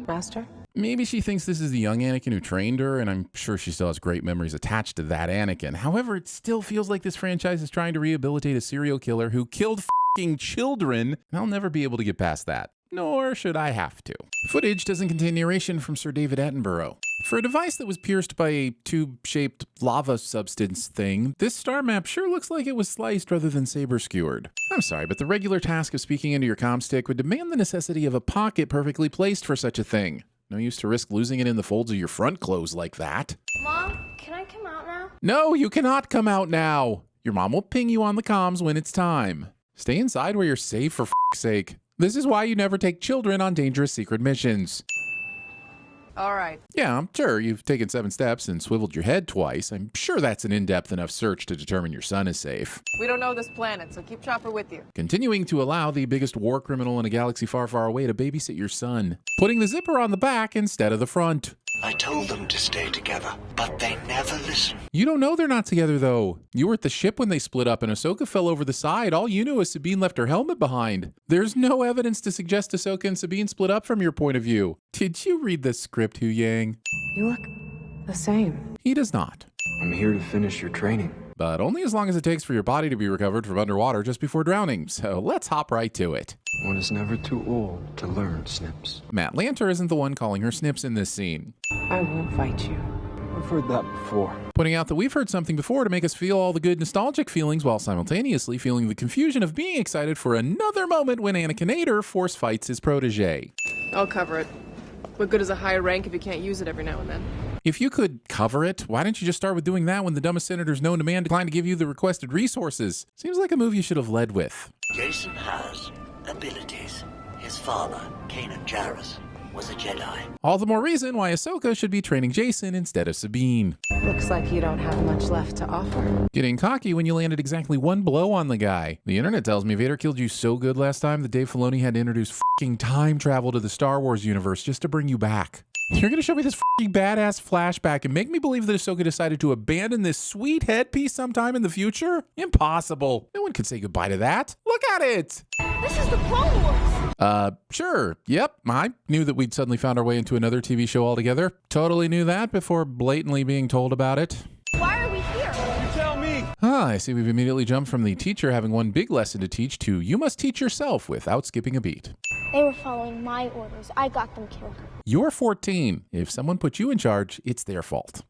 Master? Maybe she thinks this is the young Anakin who trained her, and I'm sure she still has great memories attached to that Anakin. However, it still feels like this franchise is trying to rehabilitate a serial killer who killed f***ing children, and I'll never be able to get past that. Nor should I have to. Footage doesn't contain narration from Sir David Attenborough. For a device that was pierced by a tube-shaped lava substance thing, this star map sure looks like it was sliced rather than saber-skewered. I'm sorry, but the regular task of speaking into your comm stick would demand the necessity of a pocket perfectly placed for such a thing. No use to risk losing it in the folds of your front clothes like that. Mom, can I come out now? No, you cannot come out now. Your mom will ping you on the comms when it's time. Stay inside where you're safe for f***'s sake. This is why you never take children on dangerous secret missions. All right. Yeah, I'm sure you've taken 7 steps and swiveled your head twice. I'm sure that's an in-depth enough search to determine your son is safe. We don't know this planet, so keep Chopper with you. Continuing to allow the biggest war criminal in a galaxy far, far away to babysit your son. Putting the zipper on the back instead of the front. I told them to stay together, but they never listen. You don't know they're not together, though. You were at the ship when they split up and Ahsoka fell over the side. All you know is Sabine left her helmet behind. There's no evidence to suggest Ahsoka and Sabine split up from your point of view. Did you read the script, Hu Yang? You look the same. He does not. I'm here to finish your training. But only as long as it takes for your body to be recovered from underwater just before drowning. So let's hop right to it. One is never too old to learn, Snips. Matt Lanter isn't the one calling her Snips in this scene. I won't fight you. I've heard that before. Pointing out that we've heard something before to make us feel all the good nostalgic feelings while simultaneously feeling the confusion of being excited for another moment when Anakinator force fights his protege. I'll cover it. What good is a high rank if you can't use it every now and then? If you could cover it, why didn't you just start with doing that when the dumbest senator's known to man declined to give you the requested resources? Seems like a move you should have led with. Jason has abilities. His father, Kanan Jarrus, was a Jedi. All the more reason why Ahsoka should be training Jason instead of Sabine. Looks like you don't have much left to offer. Getting cocky when you landed exactly one blow on the guy. The internet tells me Vader killed you so good last time that Dave Filoni had to introduce f***ing time travel to the Star Wars universe just to bring you back. You're gonna show me this f***ing badass flashback and make me believe that Ahsoka decided to abandon this sweet headpiece sometime in the future? Impossible. No one could say goodbye to that. Look at it! This is the Clone Wars! Sure. Yep. I knew that we'd suddenly found our way into another TV show altogether. Totally knew that before blatantly being told about it. Why are we here? You tell me. I see we've immediately jumped from the teacher having one big lesson to teach to you must teach yourself without skipping a beat. They were following my orders. I got them killed. You're 14. If someone put you in charge, it's their fault.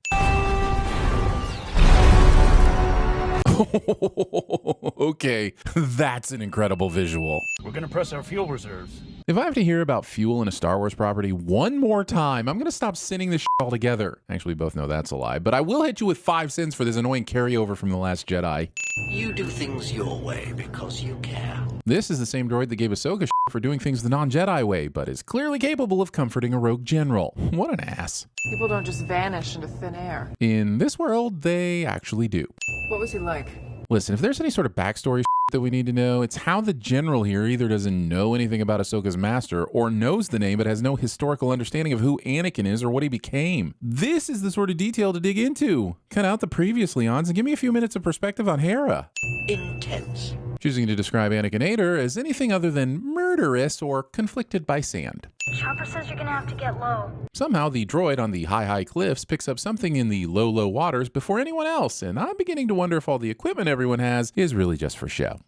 Okay, that's an incredible visual. We're gonna press our fuel reserves. If I have to hear about fuel in a Star Wars property one more time, I'm going to stop sinning this shit altogether. Actually, we both know that's a lie, but I will hit you with 5 sins for this annoying carryover from The Last Jedi. You do things your way because you care. This is the same droid that gave Ahsoka shit for doing things the non-Jedi way, but is clearly capable of comforting a rogue general. What an ass. People don't just vanish into thin air. In this world, they actually do. What was he like? Listen, if there's any sort of backstory that we need to know, it's how the general here either doesn't know anything about Ahsoka's master or knows the name but has no historical understanding of who Anakin is or what he became. This is the sort of detail to dig into. Cut out the previous Leons and give me a few minutes of perspective on Hera. Intense. Choosing to describe Anakin Ader as anything other than murderous or conflicted by sand. Chopper says you're gonna have to get low. Somehow the droid on the high cliffs picks up something in the low waters before anyone else, and I'm beginning to wonder if all the equipment everyone has is really just for show.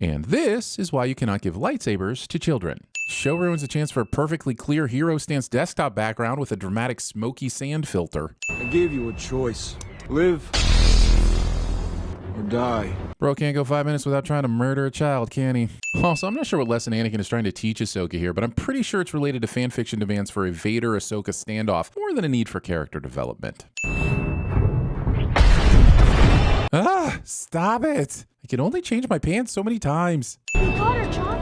And this is why you cannot give lightsabers to children. Show ruins a chance for a perfectly clear hero stance desktop background with a dramatic smoky sand filter. I gave you a choice. Live or die. Bro can't go 5 minutes without trying to murder a child, can he? Also, I'm not sure what lesson Anakin is trying to teach Ahsoka here, but I'm pretty sure it's related to fanfiction demands for a Vader-Ahsoka standoff more than a need for character development. Ah, stop it! I can only change my pants so many times. We got her, Chopper.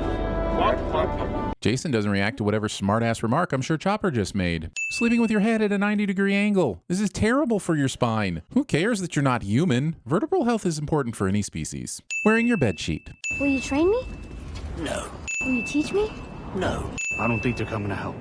Jason doesn't react to whatever smart-ass remark I'm sure Chopper just made. Sleeping with your head at a 90-degree angle. This is terrible for your spine. Who cares that you're not human? Vertebral health is important for any species. Wearing your bed sheet. Will you train me? No. Will you teach me? No. I don't think they're coming to help.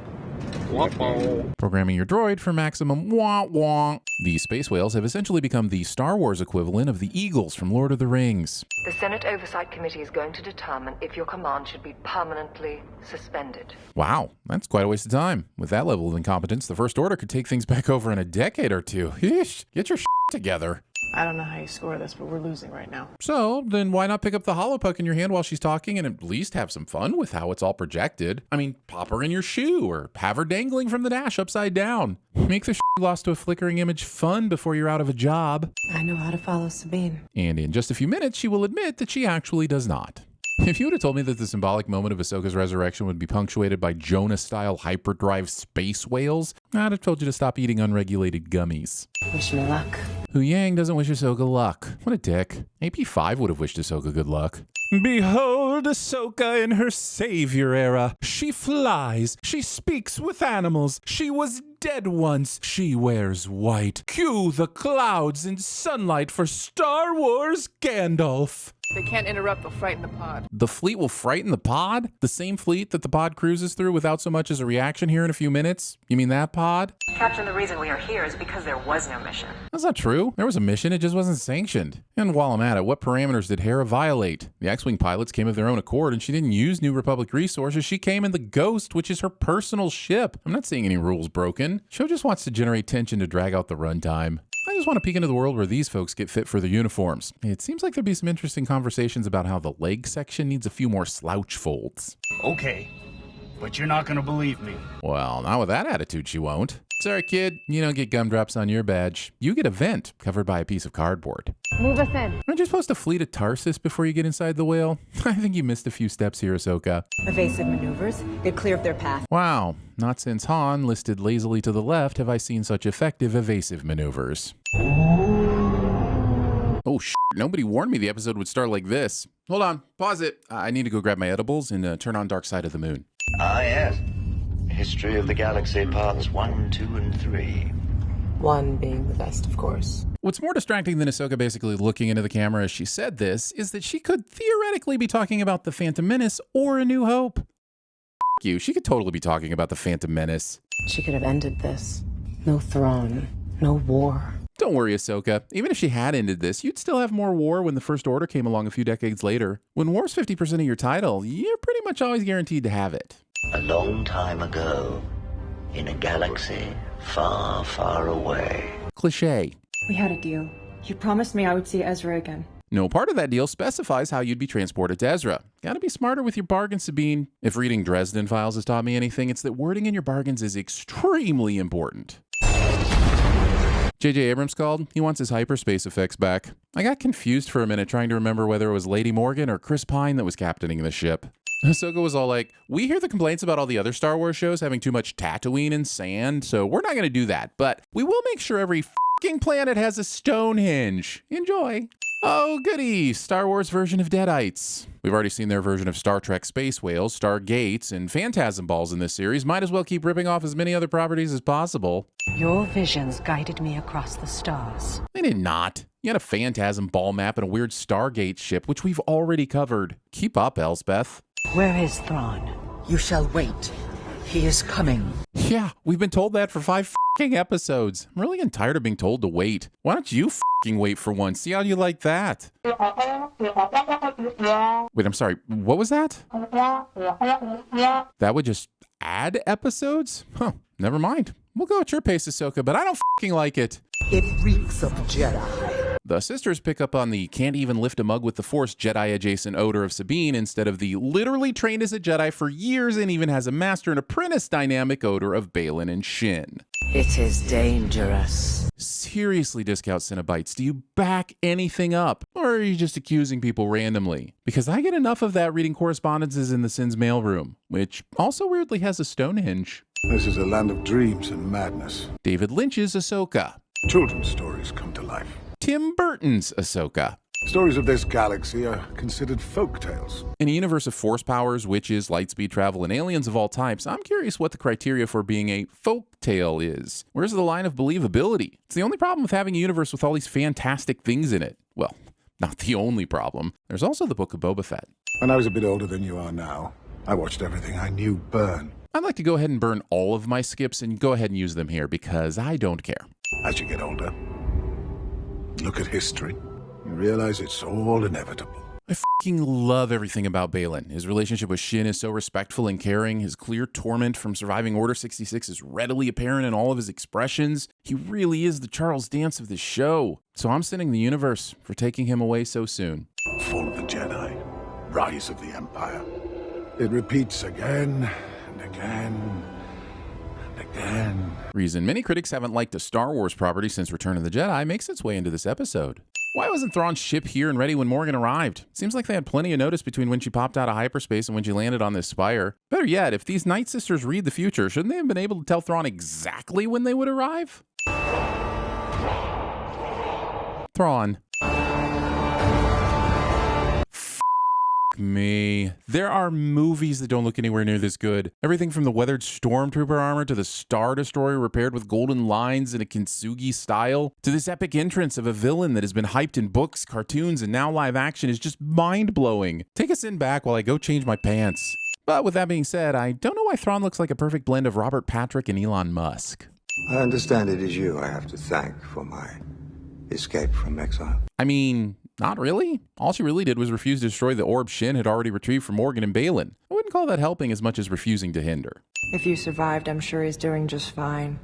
Programming your droid for maximum wah-wah. The space whales have essentially become the Star Wars equivalent of the eagles from Lord of the Rings. The Senate Oversight Committee is going to determine if your command should be permanently suspended. Wow, that's quite a waste of time. With that level of incompetence, the First Order could take things back over in a decade or two. Yeesh, get your shit together. I don't know how you score this, but we're losing right now. So, then why not pick up the holopuck in your hand while she's talking and at least have some fun with how it's all projected? I mean, pop her in your shoe or have her dangling from the dash upside down. Make the lost to a flickering image fun before you're out of a job. I know how to follow Sabine. And in just a few minutes, she will admit that she actually does not. If you would have told me that the symbolic moment of Ahsoka's resurrection would be punctuated by Jonah-style hyperdrive space whales, I'd have told you to stop eating unregulated gummies. Wish me luck. Hu Yang doesn't wish Ahsoka luck. What a dick. AP5 would have wished Ahsoka good luck. Behold Ahsoka in her savior era. She flies. She speaks with animals. She was dead once. She wears white. Cue the clouds and sunlight for Star Wars Gandalf. They can't interrupt, they'll frighten the pod. The fleet will frighten the pod? The same fleet that the pod cruises through without so much as a reaction here in a few minutes? You mean that pod? Captain, the reason we are here is because there was no mission. That's not true. There was a mission, it just wasn't sanctioned. And while I'm at it, what parameters did Hera violate? The X-Wing pilots came of their own accord and she didn't use New Republic resources. She came in the Ghost, which is her personal ship. I'm not seeing any rules broken. Show just wants to generate tension to drag out the runtime. I just want to peek into the world where these folks get fit for their uniforms. It seems like there'd be some interesting conversations about how the leg section needs a few more slouch folds. Okay, but you're not gonna believe me. Well, not with that attitude, she won't. Sorry, kid, you don't get gumdrops on your badge. You get a vent covered by a piece of cardboard. Move us in. Aren't you supposed to flee to Tarsus before you get inside the whale? I think you missed a few steps here, Ahsoka. Evasive maneuvers. Get clear of their path. Wow, not since Han listed lazily to the left have I seen such effective evasive maneuvers. Oh, nobody warned me the episode would start like this. Hold on, pause it. I need to go grab my edibles and turn on Dark Side of the Moon. Ah, yes. History of the Galaxy Parts 1, 2, and 3. 1 being the best, of course. What's more distracting than Ahsoka basically looking into the camera as she said this is that she could theoretically be talking about The Phantom Menace or A New Hope. You, she could totally be talking about The Phantom Menace. She could have ended this. No Thrawn, no war. Don't worry, Ahsoka. Even if she had ended this, you'd still have more war when the First Order came along a few decades later. When war's 50% of your title, you're pretty much always guaranteed to have it. A long time ago, in a galaxy far, far away. Cliché. We had a deal. You promised me I would see Ezra again. No part of that deal specifies how you'd be transported to Ezra. Gotta be smarter with your bargains, Sabine. If reading Dresden Files has taught me anything, it's that wording in your bargains is extremely important. J.J. Abrams called. He wants his hyperspace effects back. I got confused for a minute trying to remember whether it was Lady Morgan or Chris Pine that was captaining the ship. Ahsoka was all like, we hear the complaints about all the other Star Wars shows having too much Tatooine and sand, so we're not going to do that, but we will make sure every f***ing planet has a Stonehenge. Enjoy. Oh, goody, Star Wars version of Deadites. We've already seen their version of Star Trek Space Whales, Stargates, and Phantasm Balls in this series. Might as well keep ripping off as many other properties as possible. Your visions guided me across the stars. They did not. You had a Phantasm Ball map and a weird Stargate ship, which we've already covered. Keep up, Elspeth. Where is Thrawn? You shall wait. He is coming. Yeah, we've been told that for 5 f***ing episodes. I'm really getting tired of being told to wait. Why don't you f***ing wait for once? See how you like that? Wait, I'm sorry. What was that? That would just add episodes? Huh, never mind. We'll go at your pace, Ahsoka, but I don't f***ing like it. It reeks of Jedi. The sisters pick up on the can't even lift a mug with the Force Jedi-adjacent odor of Sabine instead of the literally trained as a Jedi for years and even has a master and apprentice dynamic odor of Baylan and Shin. It is dangerous. Seriously, Discount Cinnabites, do you back anything up? Or are you just accusing people randomly? Because I get enough of that reading correspondences in the Sins mailroom, which also weirdly has a Stonehenge. This is a land of dreams and madness. David Lynch's Ahsoka. Children's stories come to life. Tim Burton's Ahsoka. Stories of this galaxy are considered folk tales. In a universe of force powers, witches, lightspeed travel, and aliens of all types, I'm curious what the criteria for being a folk tale is. Where's the line of believability? It's the only problem with having a universe with all these fantastic things in it. Well, not the only problem. There's also the Book of Boba Fett. When I was a bit older than you are now, I watched everything I knew burn. I'd like to go ahead and burn all of my skips and go ahead and use them here because I don't care. As you get older, look at history. You realize it's all inevitable. I f***ing love everything about Baylan. His relationship with Shin is so respectful and caring. His clear torment from surviving Order 66 is readily apparent in all of his expressions. He really is the Charles Dance of the show. So I'm sending the universe for taking him away so soon. Fall of the Jedi. Rise of the Empire. It repeats again and again and again. Reason many critics haven't liked a Star Wars property since Return of the Jedi makes its way into this episode. Why wasn't Thrawn's ship here and ready when Morgan arrived? Seems like they had plenty of notice between when she popped out of hyperspace and when she landed on this spire. Better yet, if these Night Sisters read the future, shouldn't they have been able to tell Thrawn exactly when they would arrive? Thrawn. Me. There are movies that don't look anywhere near this good. Everything from the weathered stormtrooper armor to the Star Destroyer repaired with golden lines in a kintsugi style to this epic entrance of a villain that has been hyped in books, cartoons, and now live action is just mind-blowing. Take us in back while I go change my pants. But with that being said, I don't know why Thrawn looks like a perfect blend of Robert Patrick and Elon Musk. I understand it is you I have to thank for my escape from exile. I mean, not really. All she really did was refuse to destroy the orb Shin had already retrieved from Morgan and Baylan. I wouldn't call that helping as much as refusing to hinder. If you survived, I'm sure he's doing just fine.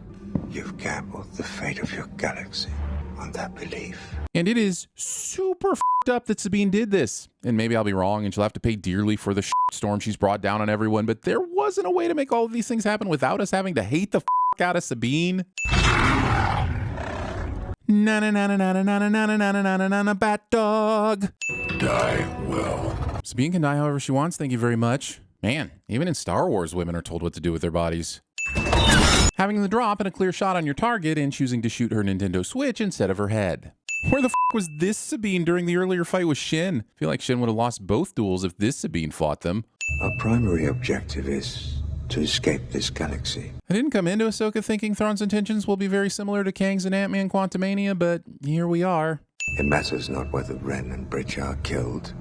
You've gambled the fate of your galaxy on that belief. And it is super f***ed up that Sabine did this. And maybe I'll be wrong and she'll have to pay dearly for the storm she's brought down on everyone, but there wasn't a way to make all of these things happen without us having to hate the out of Sabine. Na na na na na na na na na na na na na bat dog. Die well. Sabine can die however she wants, thank you very much. Man, even in Star Wars, women are told what to do with their bodies. Having the drop and a clear shot on your target and choosing to shoot her Nintendo Switch instead of her head. Where the f was this Sabine during the earlier fight with Shin? I feel like Shin would have lost both duels if this Sabine fought them. Our primary objective is to escape this galaxy. I didn't come into Ahsoka thinking Thrawn's intentions will be very similar to Kang's and Ant-Man Quantumania, but here we are. It matters not whether Ren and Bridger are killed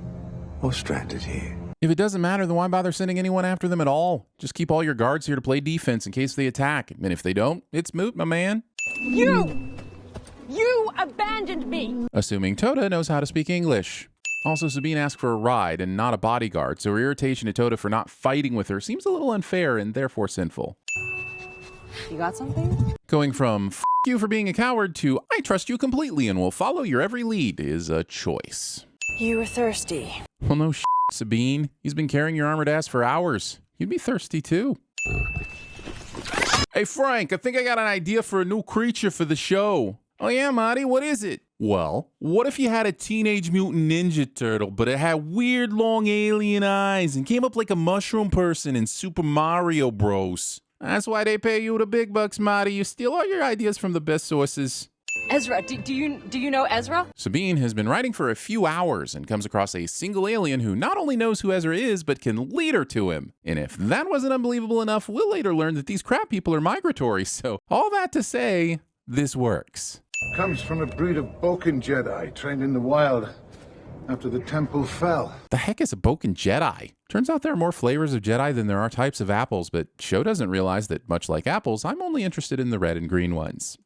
or stranded here. If it doesn't matter, then why bother sending anyone after them at all? Just keep all your guards here to play defense in case they attack. And if they don't, it's moot, my man. You abandoned me! Assuming Toda knows how to speak English. Also, Sabine asked for a ride and not a bodyguard, so her irritation at Toda for not fighting with her seems a little unfair and therefore sinful. You got something? Going from "F you for being a coward" to "I trust you completely and will follow your every lead" is a choice. You were thirsty. Well, no shit, Sabine. He's been carrying your armored ass for hours. You'd be thirsty too. Hey, Frank, I think I got an idea for a new creature for the show. Oh yeah, Marty, what is it? Well, what if you had a Teenage Mutant Ninja Turtle, but it had weird long alien eyes and came up like a mushroom person in Super Mario Bros? That's why they pay you the big bucks, Marty. You steal all your ideas from the best sources. Ezra, do you know Ezra? Sabine has been writing for a few hours and comes across a single alien who not only knows who Ezra is, but can lead her to him. And if that wasn't unbelievable enough, we'll later learn that these crab people are migratory. So all that to say, this works. Comes from a breed of Boken Jedi trained in the wild after the temple fell. The heck is a Boken Jedi? Turns out there are more flavors of Jedi than there are types of apples, but Show doesn't realize that, much like apples, I'm only interested in the red and green ones.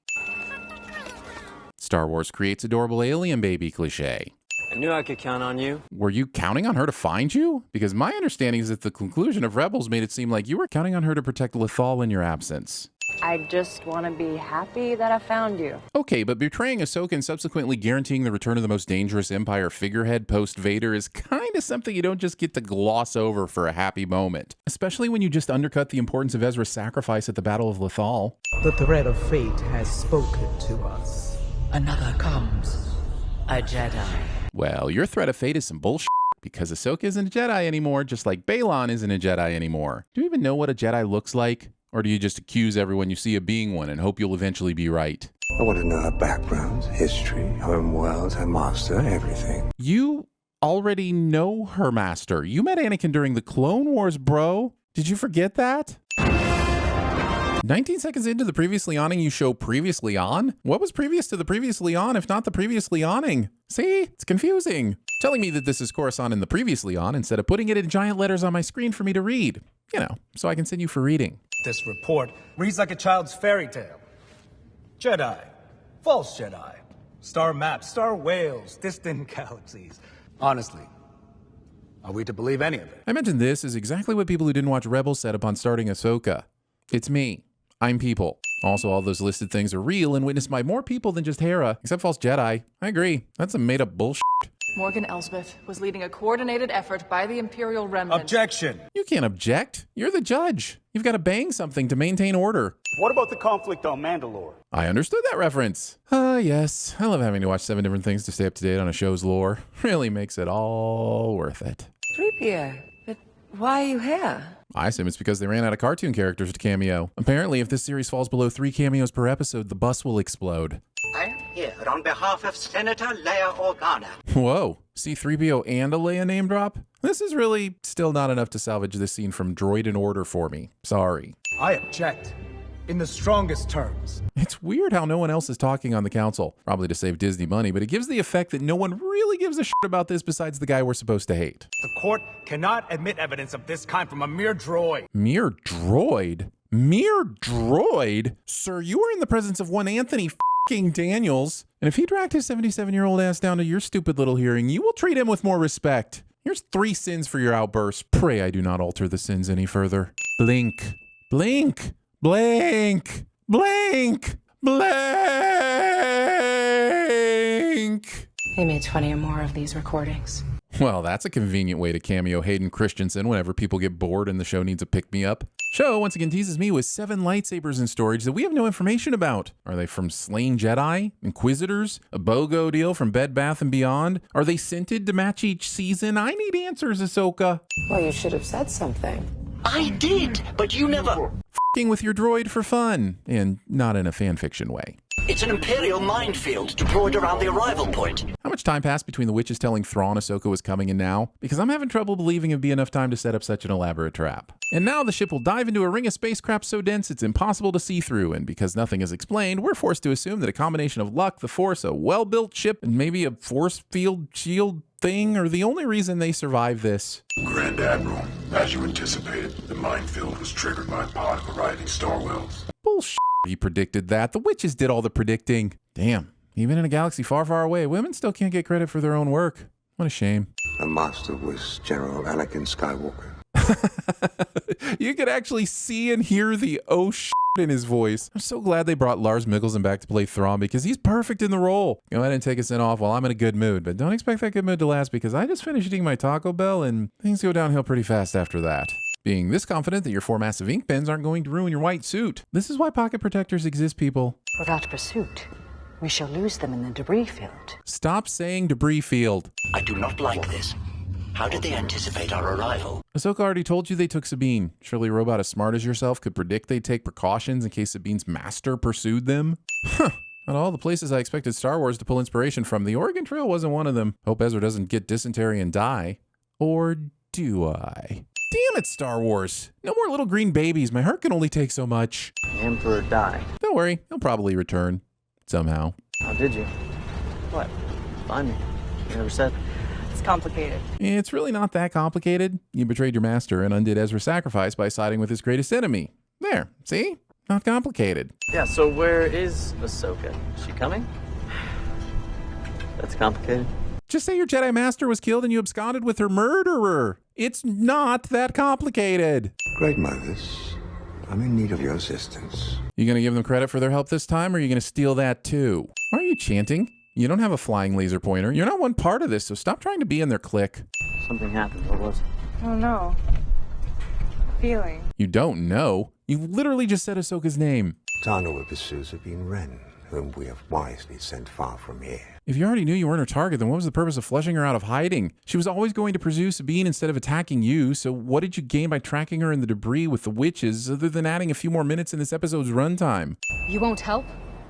Star Wars creates adorable alien baby cliche. I knew I could count on you. Were you counting on her to find you? Because my understanding is that the conclusion of Rebels made it seem like you were counting on her to protect Lethal in your absence. I just want to be happy that I found you. Okay, but betraying Ahsoka and subsequently guaranteeing the return of the most dangerous Empire figurehead post-Vader is kind of something you don't just get to gloss over for a happy moment. Especially when you just undercut the importance of Ezra's sacrifice at the Battle of Lethal. The thread of fate has spoken to us. Another comes. A Jedi. Well, your threat of fate is some bullshit, because Ahsoka isn't a Jedi anymore, just like Balon isn't a Jedi anymore. Do you even know what a Jedi looks like? Or do you just accuse everyone you see of being one and hope you'll eventually be right? I want to know her background, history, home world, her master, everything. You already know her master. You met Anakin during the Clone Wars, bro. Did you forget that? 19 seconds into the previously oning, you show previously on? What was previous to the previously on if not the previously oning? See? It's confusing. Telling me that this is Coruscant in the previously on instead of putting it in giant letters on my screen for me to read. You know, so I can send you for reading. This report reads like a child's fairy tale. Jedi, false Jedi, star maps, star whales, distant galaxies. Honestly, are we to believe any of it? I mentioned this is exactly what people who didn't watch Rebels said upon starting Ahsoka. It's me. I'm people. Also, all those listed things are real and witnessed by more people than just Hera, except false Jedi. I agree. That's some made-up bullshit. Morgan Elsbeth was leading a coordinated effort by the Imperial Remnant. Objection! You can't object. You're the judge. You've got to bang something to maintain order. What about the conflict on Mandalore? I understood that reference. Yes. I love having to watch 7 different things to stay up to date on a show's lore. Really makes it all worth it. 3PO, but why are you here? I assume it's because they ran out of cartoon characters to cameo. Apparently, if this series falls below 3 cameos per episode, the bus will explode. I am here on behalf of Senator Leia Organa. Whoa, C-3PO and a Leia name drop? This is really still not enough to salvage this scene from Droid in Order for me. Sorry. I object. In the strongest terms. It's weird how no one else is talking on the council. Probably to save Disney money, but it gives the effect that no one really gives a shit about this besides the guy we're supposed to hate. The court cannot admit evidence of this kind from a mere droid. Mere droid? Mere droid? Sir, you are in the presence of one Anthony f***ing Daniels, and if he dragged his 77-year-old ass down to your stupid little hearing, you will treat him with more respect. Here's 3 sins for your outburst. Pray I do not alter the sins any further. Blink. Blink. Blink. Blink. Blink. He made 20 or more of these recordings. Well, that's a convenient way to cameo Hayden Christensen whenever people get bored and the show needs a pick-me-up. Show once again teases me with 7 lightsabers in storage that we have no information about. Are they from slain Jedi, Inquisitors, a BOGO deal from Bed Bath & Beyond? Are they scented to match each season? I need answers, Ahsoka. Well, you should have said something. I did, but you never... F***ing with your droid for fun, and not in a fanfiction way. It's an Imperial minefield deployed around the arrival point. How much time passed between the witches telling Thrawn Ahsoka was coming and now? Because I'm having trouble believing it'd be enough time to set up such an elaborate trap. And now the ship will dive into a ring of spacecraft so dense it's impossible to see through, and because nothing is explained, we're forced to assume that a combination of luck, the Force, a well-built ship, and maybe a force field shield thing are the only reason they survive this. Grand Admiral, as you anticipated, the minefield was triggered by particle arriving star wells. Bullshit. He predicted that. The witches did all the predicting. Damn. Even in a galaxy far, far away, women still can't get credit for their own work. What a shame. The master was General Anakin Skywalker. You could actually see and hear the oh shit in his voice. I'm so glad they brought Lars Mikkelsen back to play Thrawn because he's perfect in the role. Go ahead and take us in off while I'm in a good mood, but don't expect that good mood to last because I just finished eating my Taco Bell and things go downhill pretty fast after that. Being this confident that your 4 massive ink pens aren't going to ruin your white suit. This is why pocket protectors exist, people. Without pursuit, we shall lose them in the debris field. Stop saying debris field. I do not like this. How did they anticipate our arrival? Ahsoka already told you they took Sabine. Surely a robot as smart as yourself could predict they'd take precautions in case Sabine's master pursued them? Huh. Out of all the places I expected Star Wars to pull inspiration from, the Oregon Trail wasn't one of them. Hope Ezra doesn't get dysentery and die. Or do I? Damn it, Star Wars. No more little green babies. My heart can only take so much. The Emperor died. Don't worry. He'll probably return. Somehow. How did you? What? Find me. You never said. It's complicated. It's really not that complicated. You betrayed your master and undid Ezra's sacrifice by siding with his greatest enemy. There. See? Not complicated. Yeah, so where is Ahsoka? Is she coming? That's complicated. Just say your Jedi Master was killed and you absconded with her murderer. It's not that complicated. Great mothers, I'm in need of your assistance. You gonna give them credit for their help this time, or are you gonna steal that too? Why are you chanting? You don't have a flying laser pointer. You're not one part of this, so stop trying to be in their clique. Something happened. What was it? I don't know. Feeling. You don't know? You literally just said Ahsoka's name. Tano will pursue Sabine Wren, whom we have wisely sent far from here. If you already knew you weren't her target, then what was the purpose of flushing her out of hiding? She was always going to pursue Sabine instead of attacking you, so what did you gain by tracking her in the debris with the witches, other than adding a few more minutes in this episode's runtime? You won't help?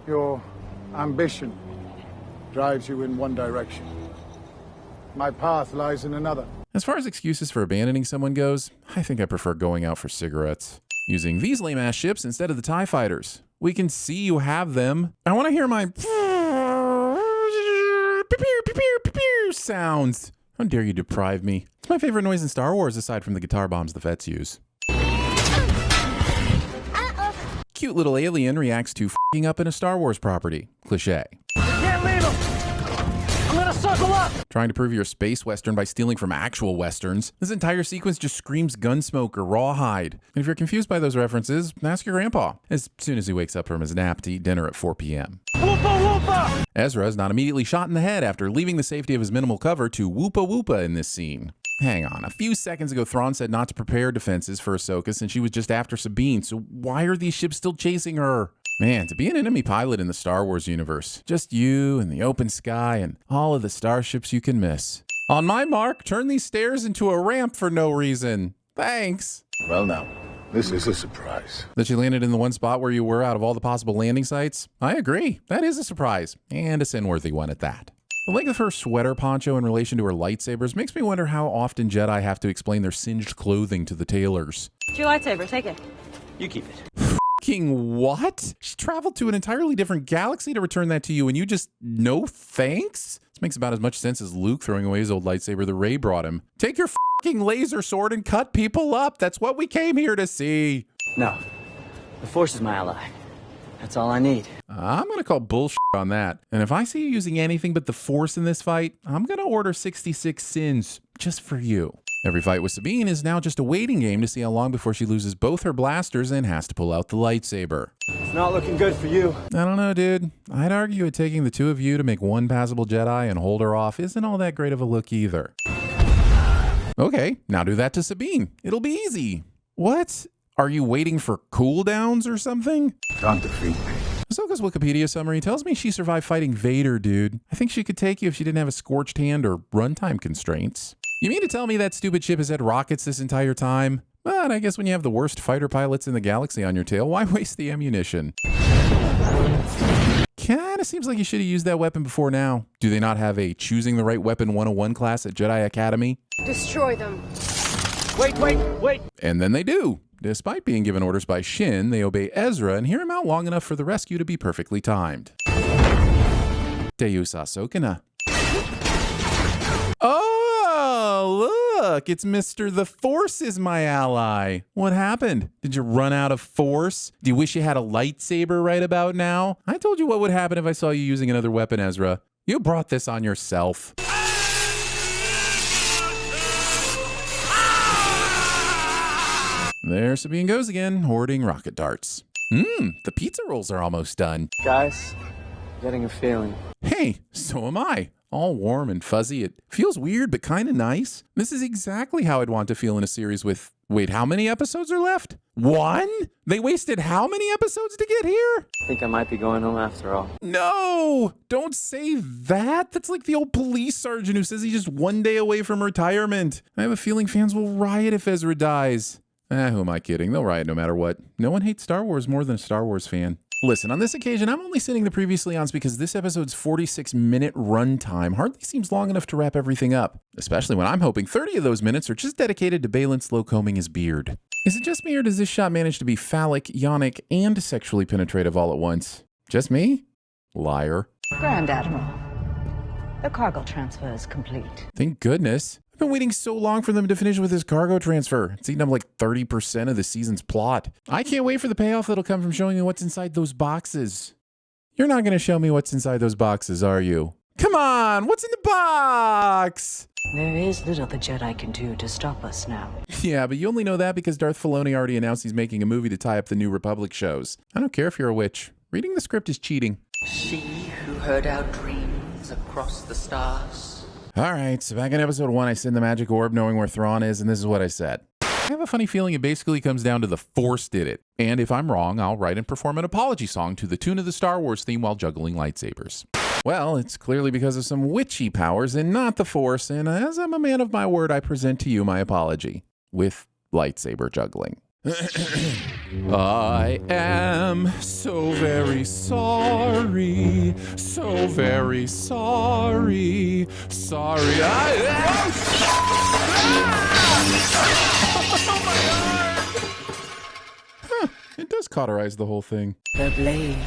Your ambition drives you in one direction. My path lies in another. As far as excuses for abandoning someone goes, I think I prefer going out for cigarettes. Using these lame-ass ships instead of the TIE fighters. We can see you have them. I want to hear my sounds. How dare you deprive me? It's my favorite noise in Star Wars aside from the guitar bombs the vets use. Cute little alien reacts to f***ing up in a Star Wars property. Cliché. Can't leave him! I'm gonna suckle up! Trying to prove you're a space western by stealing from actual westerns. This entire sequence just screams Gunsmoke or Rawhide. And if you're confused by those references, ask your grandpa, as soon as he wakes up from his nap to eat dinner at 4 p.m. Whoopa whoopa! Ezra is not immediately shot in the head after leaving the safety of his minimal cover to whoopa whoopa in this scene. Hang on, a few seconds ago Thrawn said not to prepare defenses for Ahsoka since she was just after Sabine, so why are these ships still chasing her? Man, to be an enemy pilot in the Star Wars universe, just you and the open sky and all of the starships you can miss. On my mark, turn these stairs into a ramp for no reason. Thanks. Well now, this is a surprise. That she landed in the one spot where you were out of all the possible landing sites? I agree. That is a surprise, and a sin-worthy one at that. The length of her sweater poncho in relation to her lightsabers makes me wonder how often Jedi have to explain their singed clothing to the tailors. It's your lightsaber, take it. You keep it. Fucking what? She traveled to an entirely different galaxy to return that to you, and you just, no thanks? This makes about as much sense as Luke throwing away his old lightsaber that Rey brought him. Take your fucking laser sword and cut people up. That's what we came here to see. No. The Force is my ally. That's all I need. I'm going to call bullshit on that. And if I see you using anything but the Force in this fight, I'm going to order 66 sins just for you. Every fight with Sabine is now just a waiting game to see how long before she loses both her blasters and has to pull out the lightsaber. It's not looking good for you. I don't know, dude. I'd argue it taking the two of you to make one passable Jedi and hold her off isn't all that great of a look either. Okay, now do that to Sabine. It'll be easy. What? Are you waiting for cooldowns or something? Don't defeat me. Ahsoka's Wikipedia summary tells me she survived fighting Vader, dude. I think she could take you if she didn't have a scorched hand or runtime constraints. You mean to tell me that stupid ship has had rockets this entire time? But I guess when you have the worst fighter pilots in the galaxy on your tail, why waste the ammunition? Kinda seems like you should have used that weapon before now. Do they not have a Choosing the Right Weapon 101 class at Jedi Academy? Destroy them. Wait! And then they do. Despite being given orders by Shin, they obey Ezra and hear him out long enough for the rescue to be perfectly timed. Deus Ahsokana. Oh, look, it's Mr. The Force is my ally. What happened? Did you run out of force? Do you wish you had a lightsaber right about now? I told you what would happen if I saw you using another weapon, Ezra. You brought this on yourself. There Sabine goes again, hoarding rocket darts. The pizza rolls are almost done. Guys, getting a feeling. Hey, so am I. All warm and fuzzy. It feels weird, but kind of nice. This is exactly how I'd want to feel in a series with... Wait, how many episodes are left? 1? They wasted how many episodes to get here? I think I might be going home after all. No! Don't say that! That's like the old police sergeant who says he's just 1 day away from retirement. I have a feeling fans will riot if Ezra dies. Who am I kidding? They'll riot no matter what. No one hates Star Wars more than a Star Wars fan. Listen, on this occasion, I'm only sending the previously ons because this episode's 46-minute runtime hardly seems long enough to wrap everything up, especially when I'm hoping 30 of those minutes are just dedicated to Baylan slow combing his beard. Is it just me, or does this shot manage to be phallic, yonic, and sexually penetrative all at once? Just me? Liar. Grand Admiral, the cargo transfer is complete. Thank goodness. I've been waiting so long for them to finish with this cargo transfer. It's eaten up like 30% of the season's plot. I can't wait for the payoff that'll come from showing me what's inside those boxes. You're not going to show me what's inside those boxes, are you? Come on, what's in the box? There is little the Jedi can do to stop us now. Yeah, but you only know that because Darth Filoni already announced he's making a movie to tie up the New Republic shows. I don't care if you're a witch. Reading the script is cheating. She who heard our dreams across the stars. All right, so back in episode 1, I send the magic orb knowing where Thrawn is, and this is what I said. I have a funny feeling it basically comes down to the Force did it. And if I'm wrong, I'll write and perform an apology song to the tune of the Star Wars theme while juggling lightsabers. Well, it's clearly because of some witchy powers and not the Force, and as I'm a man of my word, I present to you my apology with lightsaber juggling. I am so very sorry, so very sorry, sorry I am. Oh my God! Huh, it does cauterize the whole thing. The blade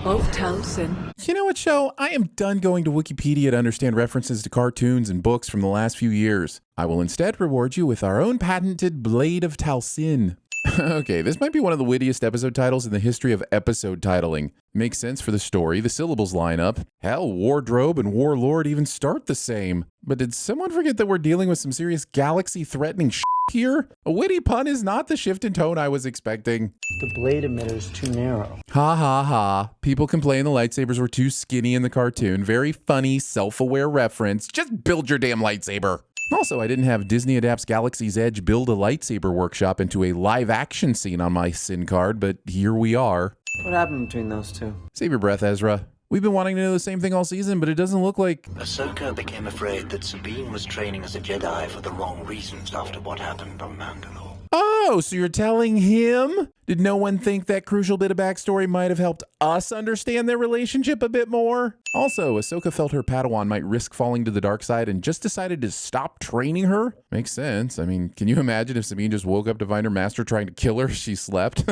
of Talsin. You know what, show? I am done going to Wikipedia to understand references to cartoons and books from the last few years. I will instead reward you with our own patented Blade of Talsin. Okay, this might be one of the wittiest episode titles in the history of episode titling. Makes sense for the story, the syllables line up. Hell, Wardrobe and Warlord even start the same. But did someone forget that we're dealing with some serious galaxy-threatening shit here? A witty pun is not the shift in tone I was expecting. The blade emitter's too narrow. Ha ha ha. People complain the lightsabers were too skinny in the cartoon. Very funny, self-aware reference. Just build your damn lightsaber. Also, I didn't have Disney Adapts Galaxy's Edge build a lightsaber workshop into a live-action scene on my SIN card, but here we are. What happened between those two? Save your breath, Ezra. We've been wanting to know the same thing all season, but it doesn't look like... Ahsoka became afraid that Sabine was training as a Jedi for the wrong reasons after what happened on Mandalore. Oh, so you're telling him? Did no one think that crucial bit of backstory might have helped us understand their relationship a bit more? Also, Ahsoka felt her Padawan might risk falling to the dark side and just decided to stop training her? Makes sense. I mean, can you imagine if Sabine just woke up to find her master trying to kill her as she slept?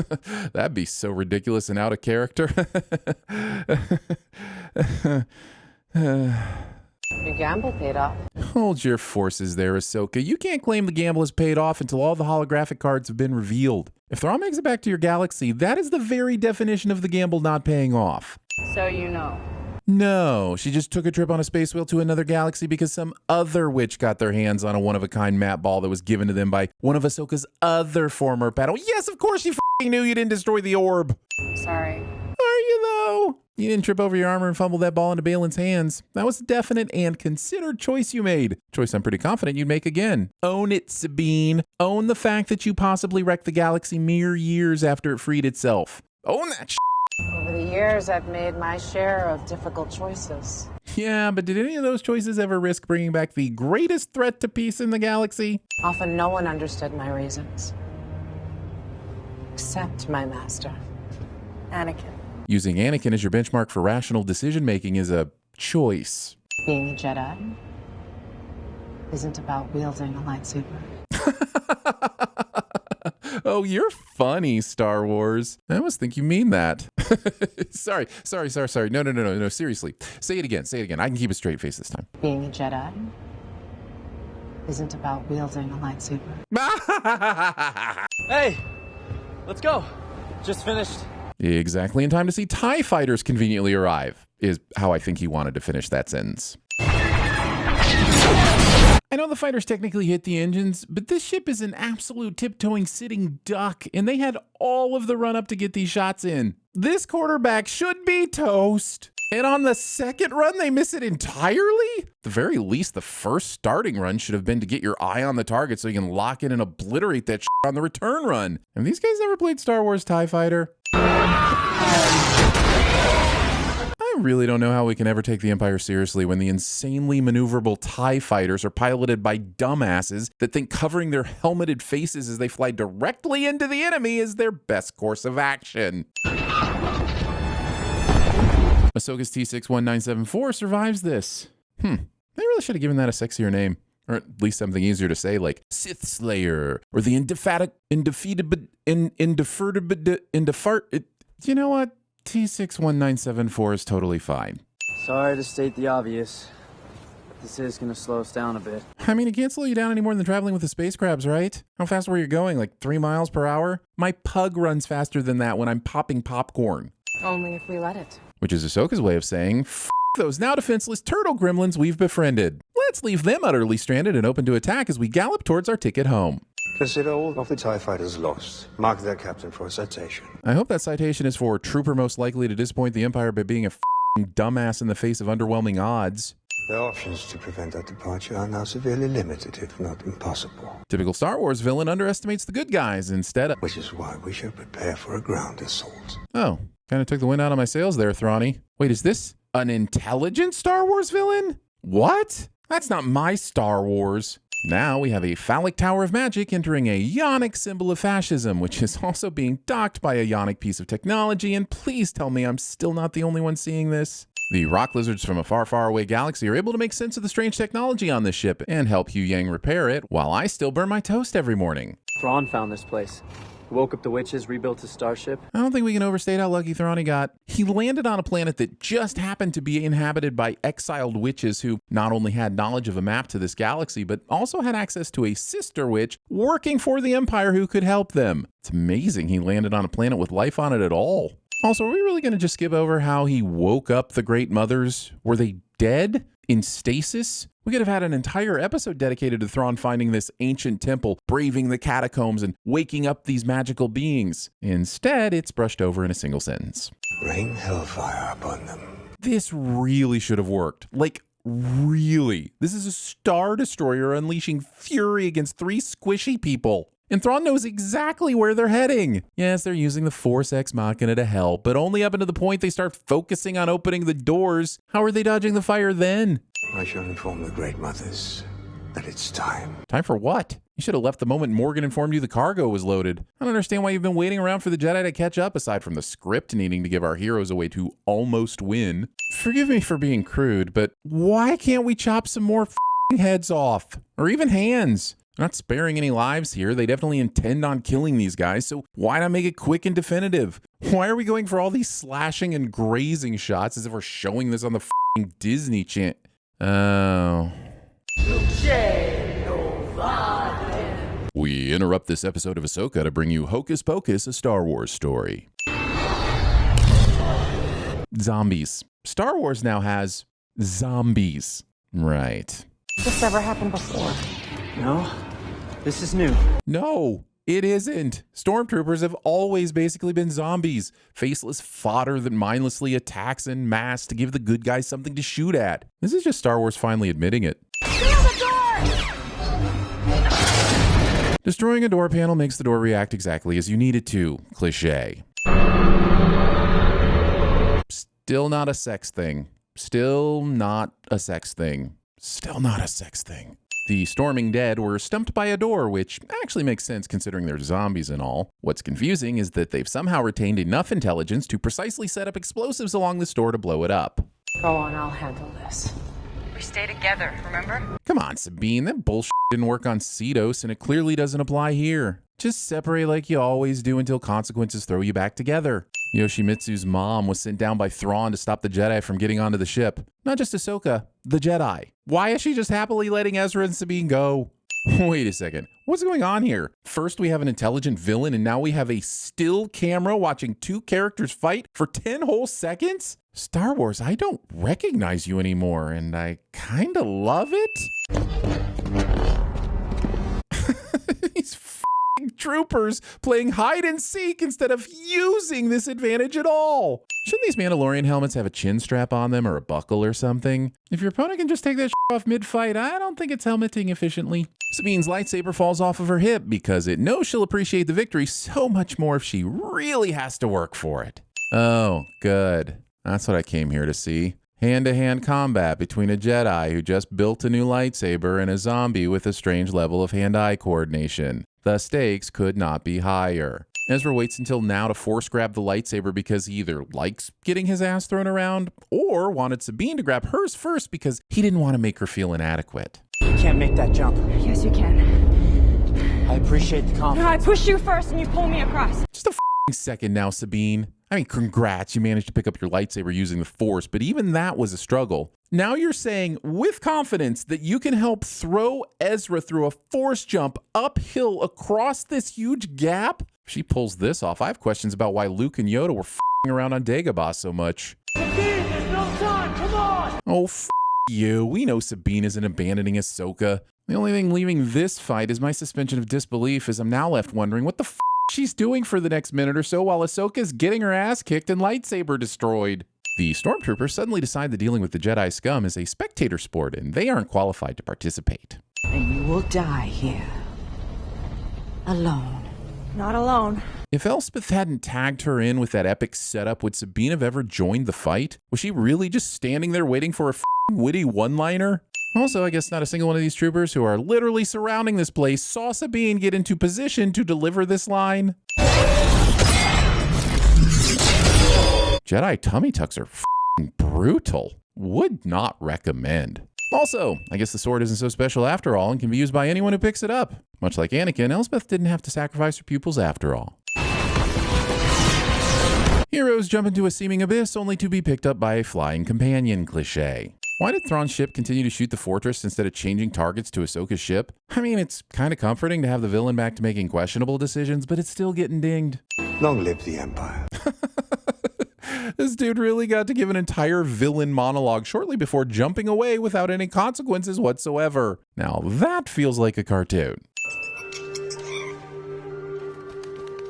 That'd be so ridiculous and out of character. Your gamble paid off. Hold your forces there, Ahsoka. You can't claim the gamble has paid off until all the holographic cards have been revealed. If Thrawn makes it back to your galaxy, that is the very definition of the gamble not paying off. So you know. No, she just took a trip on a space wheel to another galaxy because some other witch got their hands on a one-of-a-kind map ball that was given to them by one of Ahsoka's other former Padawan. Yes, of course you f***ing knew you didn't destroy the orb. Sorry. Are you though? You didn't trip over your armor and fumble that ball into Balin's hands. That was a definite and considered choice you made. Choice I'm pretty confident you'd make again. Own it, Sabine. Own the fact that you possibly wrecked the galaxy mere years after it freed itself. Own that shit. Over the years, I've made my share of difficult choices. Yeah, but did any of those choices ever risk bringing back the greatest threat to peace in the galaxy? Often no one understood my reasons. Except my master, Anakin. Using Anakin as your benchmark for rational decision-making is a choice. Being a Jedi isn't about wielding a lightsaber. Oh, you're funny, Star Wars. I almost think you mean that. Sorry. No, seriously. Say it again. I can keep a straight face this time. Being a Jedi isn't about wielding a lightsaber. Hey, let's go. Just finished. Exactly in time to see TIE fighters conveniently arrive, is how I think he wanted to finish that sentence. I know the fighters technically hit the engines, but this ship is an absolute tiptoeing sitting duck, and they had all of the run up to get these shots in. This quarterback should be toast. And on the second run, they miss it entirely? At the very least, the first starting run should have been to get your eye on the target so you can lock in and obliterate that shit on the return run. Have these guys ever played Star Wars TIE Fighter? I really don't know how we can ever take the Empire seriously when the insanely maneuverable TIE fighters are piloted by dumbasses that think covering their helmeted faces as they fly directly into the enemy is their best course of action. Ahsoka's T61974 survives this. They really should have given that a sexier name. Or at least something easier to say, like Sith Slayer, or the you know what? T61974 is totally fine. Sorry to state the obvious. This is gonna slow us down a bit. I mean, it can't slow you down any more than traveling with the space crabs, right? How fast were you going? Like 3 miles per hour? My pug runs faster than that when I'm popping popcorn. Only if we let it. Which is Ahsoka's way of saying, F those now defenseless turtle gremlins we've befriended. Let's leave them utterly stranded and open to attack as we gallop towards our ticket home. Consider all of the TIE fighters lost. Mark their captain for a citation. I hope that citation is for trooper most likely to disappoint the Empire by being a dumbass in the face of underwhelming odds. Their options to prevent that departure are now severely limited, if not impossible. Typical Star Wars villain underestimates the good guys instead of... Which is why we should prepare for a ground assault. Oh, kind of took the wind out of my sails there, Thrawny. Wait, is this an intelligent Star Wars villain? What? That's not my Star Wars. Now we have a phallic tower of magic entering a yonic symbol of fascism, which is also being docked by a yonic piece of technology, and please tell me I'm still not the only one seeing this. The rock lizards from a far, far away galaxy are able to make sense of the strange technology on this ship and help Hugh Yang repair it, while I still burn my toast every morning. Thrawn found this place. He woke up the witches, rebuilt his starship. I don't think we can overstate how lucky Thrawny got. He landed on a planet that just happened to be inhabited by exiled witches who not only had knowledge of a map to this galaxy, but also had access to a sister witch working for the Empire who could help them. It's amazing he landed on a planet with life on it at all. Also, are we really going to just skip over how he woke up the Great Mothers? Were they dead? In stasis? We could have had an entire episode dedicated to Thrawn finding this ancient temple, braving the catacombs, and waking up these magical beings. Instead, it's brushed over in a single sentence. Rain hellfire upon them. This really should have worked. Like, really. This is a Star Destroyer unleashing fury against 3 squishy people. And Thrawn knows exactly where they're heading. Yes, they're using the Force Ex Machina to help, but only up until the point they start focusing on opening the doors. How are they dodging the fire then? I shall inform the Great Mothers that it's time. Time for what? You should have left the moment Morgan informed you the cargo was loaded. I don't understand why you've been waiting around for the Jedi to catch up, aside from the script needing to give our heroes a way to almost win. Forgive me for being crude, but why can't we chop some more heads off? Or even hands? They're not sparing any lives here. They definitely intend on killing these guys, so why not make it quick and definitive? Why are we going for all these slashing and grazing shots as if we're showing this on the Disney Channel? Oh. We interrupt this episode of Ahsoka to bring you Hocus Pocus, a Star Wars story. Zombies. Star Wars now has zombies. Right. This ever happened before? No, this is new. No, It isn't. Stormtroopers have always basically been zombies. Faceless fodder that mindlessly attacks en masse to give the good guys something to shoot at. This is just Star Wars finally admitting it. Destroying a door panel makes the door react exactly as you need it to. Cliché. Still not a sex thing. Still not a sex thing. Still not a sex thing. The storming dead were stumped by a door, which actually makes sense considering they're zombies and all. What's confusing is that they've somehow retained enough intelligence to precisely set up explosives along this door to blow it up. Go on, I'll handle this. We stay together, remember? Come on, Sabine, that bullshit didn't work on Cedos, and it clearly doesn't apply here. Just separate like you always do until consequences throw you back together. Yoshimitsu's mom was sent down by Thrawn to stop the Jedi from getting onto the ship. Not just Ahsoka, the Jedi. Why is she just happily letting Ezra and Sabine go? Wait a second. What's going on here? First we have an intelligent villain, and now we have a still camera watching two characters fight for 10 whole seconds? Star Wars, I don't recognize you anymore, and I kinda love it. These troopers playing hide and seek instead of using this advantage at all. Shouldn't these Mandalorian helmets have a chin strap on them or a buckle or something? If your opponent can just take that off mid-fight, I don't think it's helmeting efficiently. Sabine's lightsaber falls off of her hip because it knows she'll appreciate the victory so much more if she really has to work for it. Oh, good. That's what I came here to see. Hand-to-hand combat between a Jedi who just built a new lightsaber and a zombie with a strange level of hand-eye coordination. The stakes could not be higher. Ezra waits until now to force grab the lightsaber because he either likes getting his ass thrown around or wanted Sabine to grab hers first because he didn't want to make her feel inadequate. You can't make that jump. Yes, you can. I appreciate the confidence. No, I push you first and you pull me across. Just a second now, Sabine. I mean, congrats, you managed to pick up your lightsaber using the Force, but even that was a struggle. Now you're saying with confidence that you can help throw Ezra through a Force jump uphill across this huge gap? If she pulls this off, I have questions about why Luke and Yoda were around on Dagobah so much. Sabine, there's no time, come on! Oh, you. We know Sabine isn't abandoning Ahsoka. The only thing leaving this fight is my suspension of disbelief, as I'm now left wondering what the she's doing for the next minute or so while Ahsoka's getting her ass kicked and lightsaber destroyed. The Stormtroopers suddenly decide that dealing with the Jedi scum is a spectator sport and they aren't qualified to participate. And you will die here. Alone. Not alone. If Elspeth hadn't tagged her in with that epic setup, would Sabine have ever joined the fight? Was she really just standing there waiting for a witty one-liner? Also, I guess not a single one of these troopers who are literally surrounding this place saw Sabine get into position to deliver this line. Jedi tummy tucks are brutal. Would not recommend. Also, I guess the sword isn't so special after all and can be used by anyone who picks it up. Much like Anakin, Elspeth didn't have to sacrifice her pupils after all. Heroes jump into a seeming abyss only to be picked up by a flying companion cliché. Why did Thrawn's ship continue to shoot the fortress instead of changing targets to Ahsoka's ship? I mean, it's kind of comforting to have the villain back to making questionable decisions, but it's still getting dinged. Long live the Empire. This dude really got to give an entire villain monologue shortly before jumping away without any consequences whatsoever. Now that feels like a cartoon.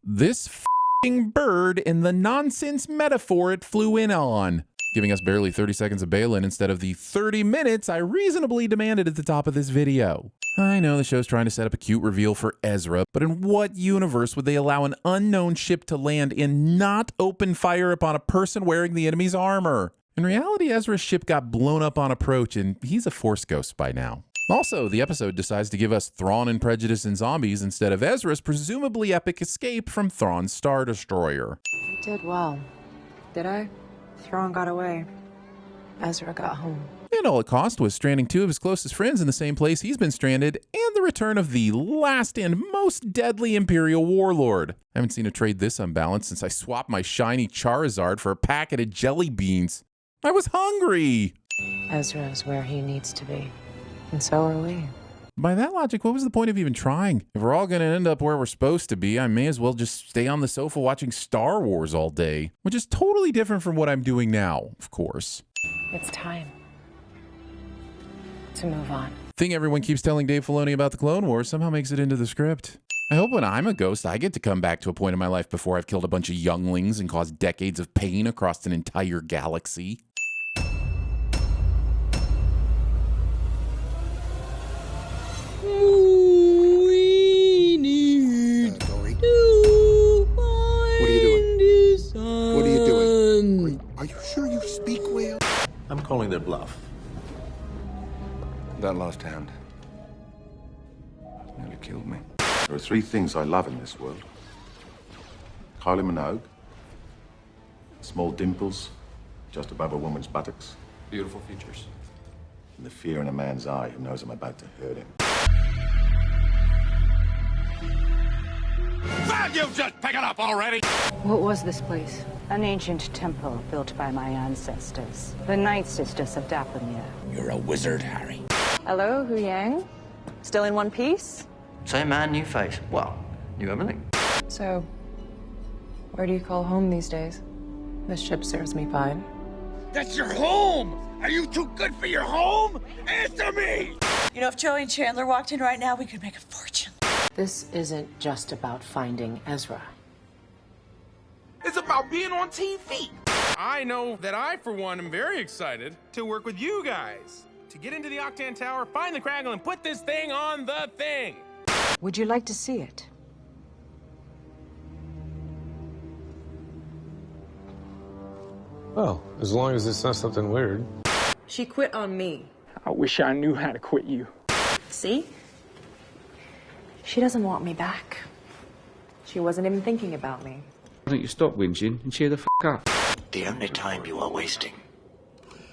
This f***ing bird and the nonsense metaphor it flew in on, giving us barely 30 seconds of Balin instead of the 30 minutes I reasonably demanded at the top of this video. I know the show's trying to set up a cute reveal for Ezra, but in what universe would they allow an unknown ship to land and not open fire upon a person wearing the enemy's armor? In reality, Ezra's ship got blown up on approach and he's a Force ghost by now. Also, the episode decides to give us Thrawn and Prejudice and Zombies instead of Ezra's presumably epic escape from Thrawn's Star Destroyer. I did well. Did I? Thrawn got away. Ezra got home. And all it cost was stranding two of his closest friends in the same place he's been stranded, and the return of the last and most deadly Imperial warlord. I haven't seen a trade this unbalanced since I swapped my shiny Charizard for a packet of jelly beans. I was hungry! Ezra's where he needs to be. And so are we. By that logic, what was the point of even trying? If we're all going to end up where we're supposed to be, I may as well just stay on the sofa watching Star Wars all day, which is totally different from what I'm doing now, of course. It's time to move on. Thing everyone keeps telling Dave Filoni about the Clone Wars somehow makes it into the script. I hope when I'm a ghost, I get to come back to a point in my life before I've killed a bunch of younglings and caused decades of pain across an entire galaxy. What are you doing? What are you doing? Are you sure you speak well? I'm calling their bluff. That last hand nearly killed me. There are three things I love in this world. Kylie Minogue, small dimples just above a woman's buttocks. Beautiful features. And the fear in a man's eye who knows I'm about to hurt him. Well, you just pick it up already! What was this place? An ancient temple built by my ancestors, the Night Sisters of Dathomir. You're a wizard, Harry. Hello, Hu Yang? Still in one piece? Same man, new face. Well, new everything. So, where do you call home these days? This ship serves me fine. That's your home! Are you too good for your home? Answer me! You know, if Joey and Chandler walked in right now, we could make a fortune. This isn't just about finding Ezra. It's about being on TV. I know that I, for one, am very excited to work with you guys. To get into the Octan Tower, find the Craggle, and put this thing on the thing. Would you like to see it? Well, as long as it's not something weird. She quit on me. I wish I knew how to quit you. See? She doesn't want me back. She wasn't even thinking about me. Why don't you stop whinging and cheer the f*** up? The only time you are wasting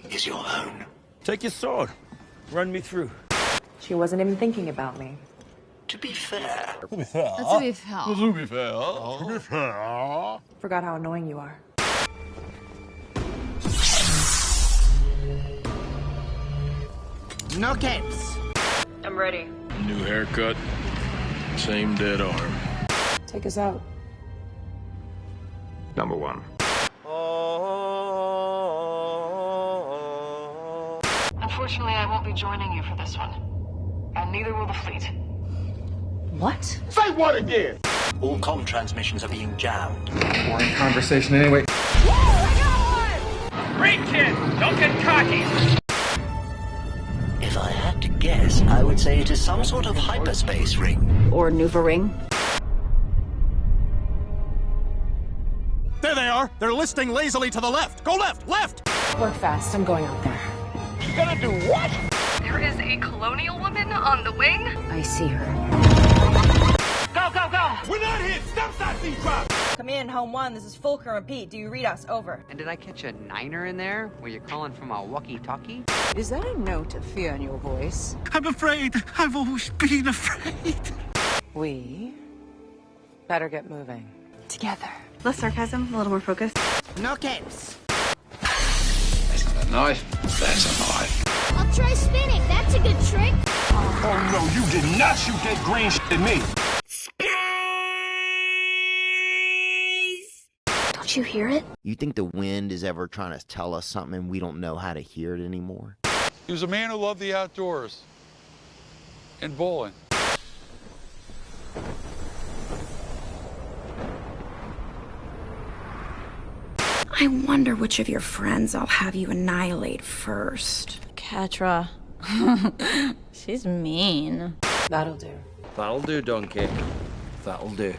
is your own. Take your sword. Run me through. She wasn't even thinking about me. To be fair. To be fair. Forgot how annoying you are. No games. I'm ready. New haircut, same dead arm. Take us out. Number one. Unfortunately, I won't be joining you for this one. And neither will the fleet. What? Say what again? All comm transmissions are being jammed. Boring conversation anyway. Whoa, I got one! Great kid! Don't get cocky! If I had to guess, I would say it is some sort of hyperspace ring. Or Nuva ring? There they are! They're listing lazily to the left! Go left! Left! Work fast. I'm going out there. You gonna do what? There is a colonial woman on the wing. I see her. Go, go, go! We're not hit! Stop that drop! Come in, home one. This is Fulcrum and Pete. Do you read us? Over. And did I catch a niner in there? Were you calling from a walkie-talkie? Is that a note of fear in your voice? I'm afraid. I've always been afraid. We better get moving. Together. Less sarcasm, a little more focused. No games. That's not a knife. That's a knife. I'll try spinning. That's a good trick. Oh no, you did not shoot that green shit at me. Don't you hear it? You think the wind is ever trying to tell us something and we don't know how to hear it anymore? He was a man who loved the outdoors and bowling. I wonder which of your friends I'll have you annihilate first. Catra. She's mean. That'll do. That'll do, donkey. That'll do.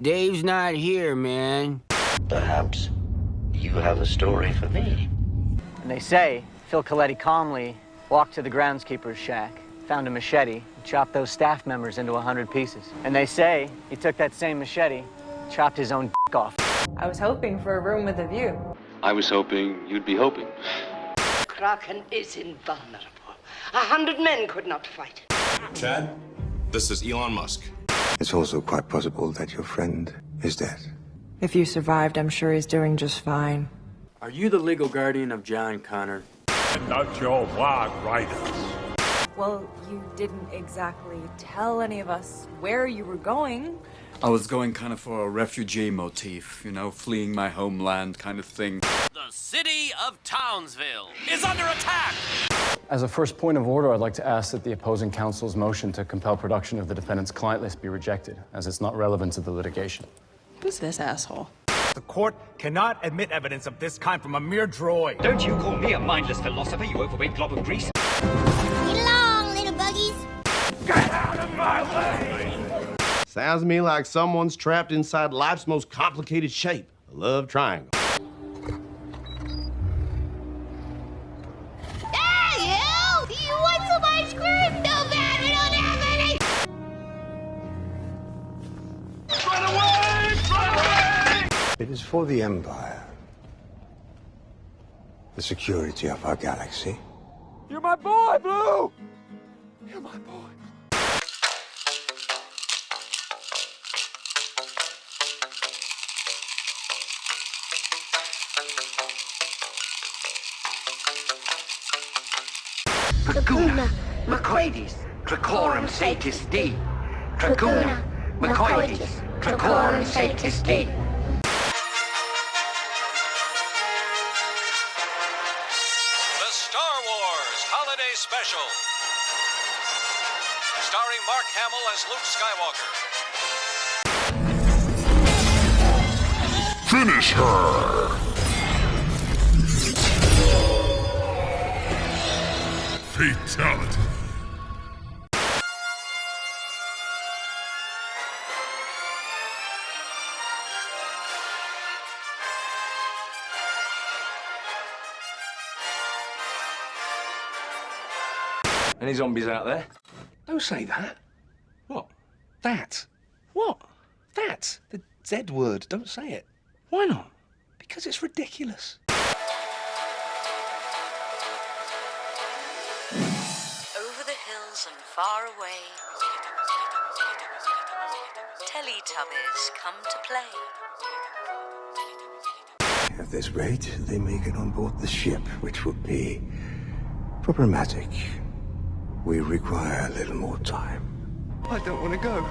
Dave's not here, man. Perhaps you have a story for me. And they say Phil Coletti calmly walked to the groundskeeper's shack, found a machete, and chopped those staff members into 100 pieces. And they say he took that same machete, chopped his own dick off. I was hoping for a room with a view. I was hoping you'd be hoping. Kraken is invulnerable. 100 men could not fight it. Chad, this is Elon Musk. It's also quite possible that your friend is dead. If you survived, I'm sure he's doing just fine. Are you the legal guardian of John Connor? Not your wild riders. Well, you didn't exactly tell any of us where you were going. I was going kind of for a refugee motif, you know, fleeing my homeland kind of thing. The city of Townsville is under attack! As a first point of order, I'd like to ask that the opposing counsel's motion to compel production of the defendant's client list be rejected, as it's not relevant to the litigation. Who's this asshole? The court cannot admit evidence of this kind from a mere droid. Don't you call me a mindless philosopher, you overweight glob of grease. Get along, little buggies. Get out of my way! Sounds to me like someone's trapped inside life's most complicated shape, a love triangle. Hey, you! You want some ice cream? Too bad we don't have any! Run away! Run away! It is for the Empire. The security of our galaxy. You're my boy, Blue! You're my boy. Dracuna, Macoides, Dracorum Satis D. Dracuna, Macoides, Dracorum Satis D. The Star Wars Holiday Special. Starring Mark Hamill as Luke Skywalker. Finish her! Fatality. Any zombies out there? Don't say that. What? That? What? That? The Z word. Don't say it. Why not? Because it's ridiculous. Over the hills and far away, Teletubbies come to play. At this rate, they may get on board the ship, which would be problematic. We require a little more time. I don't want to go.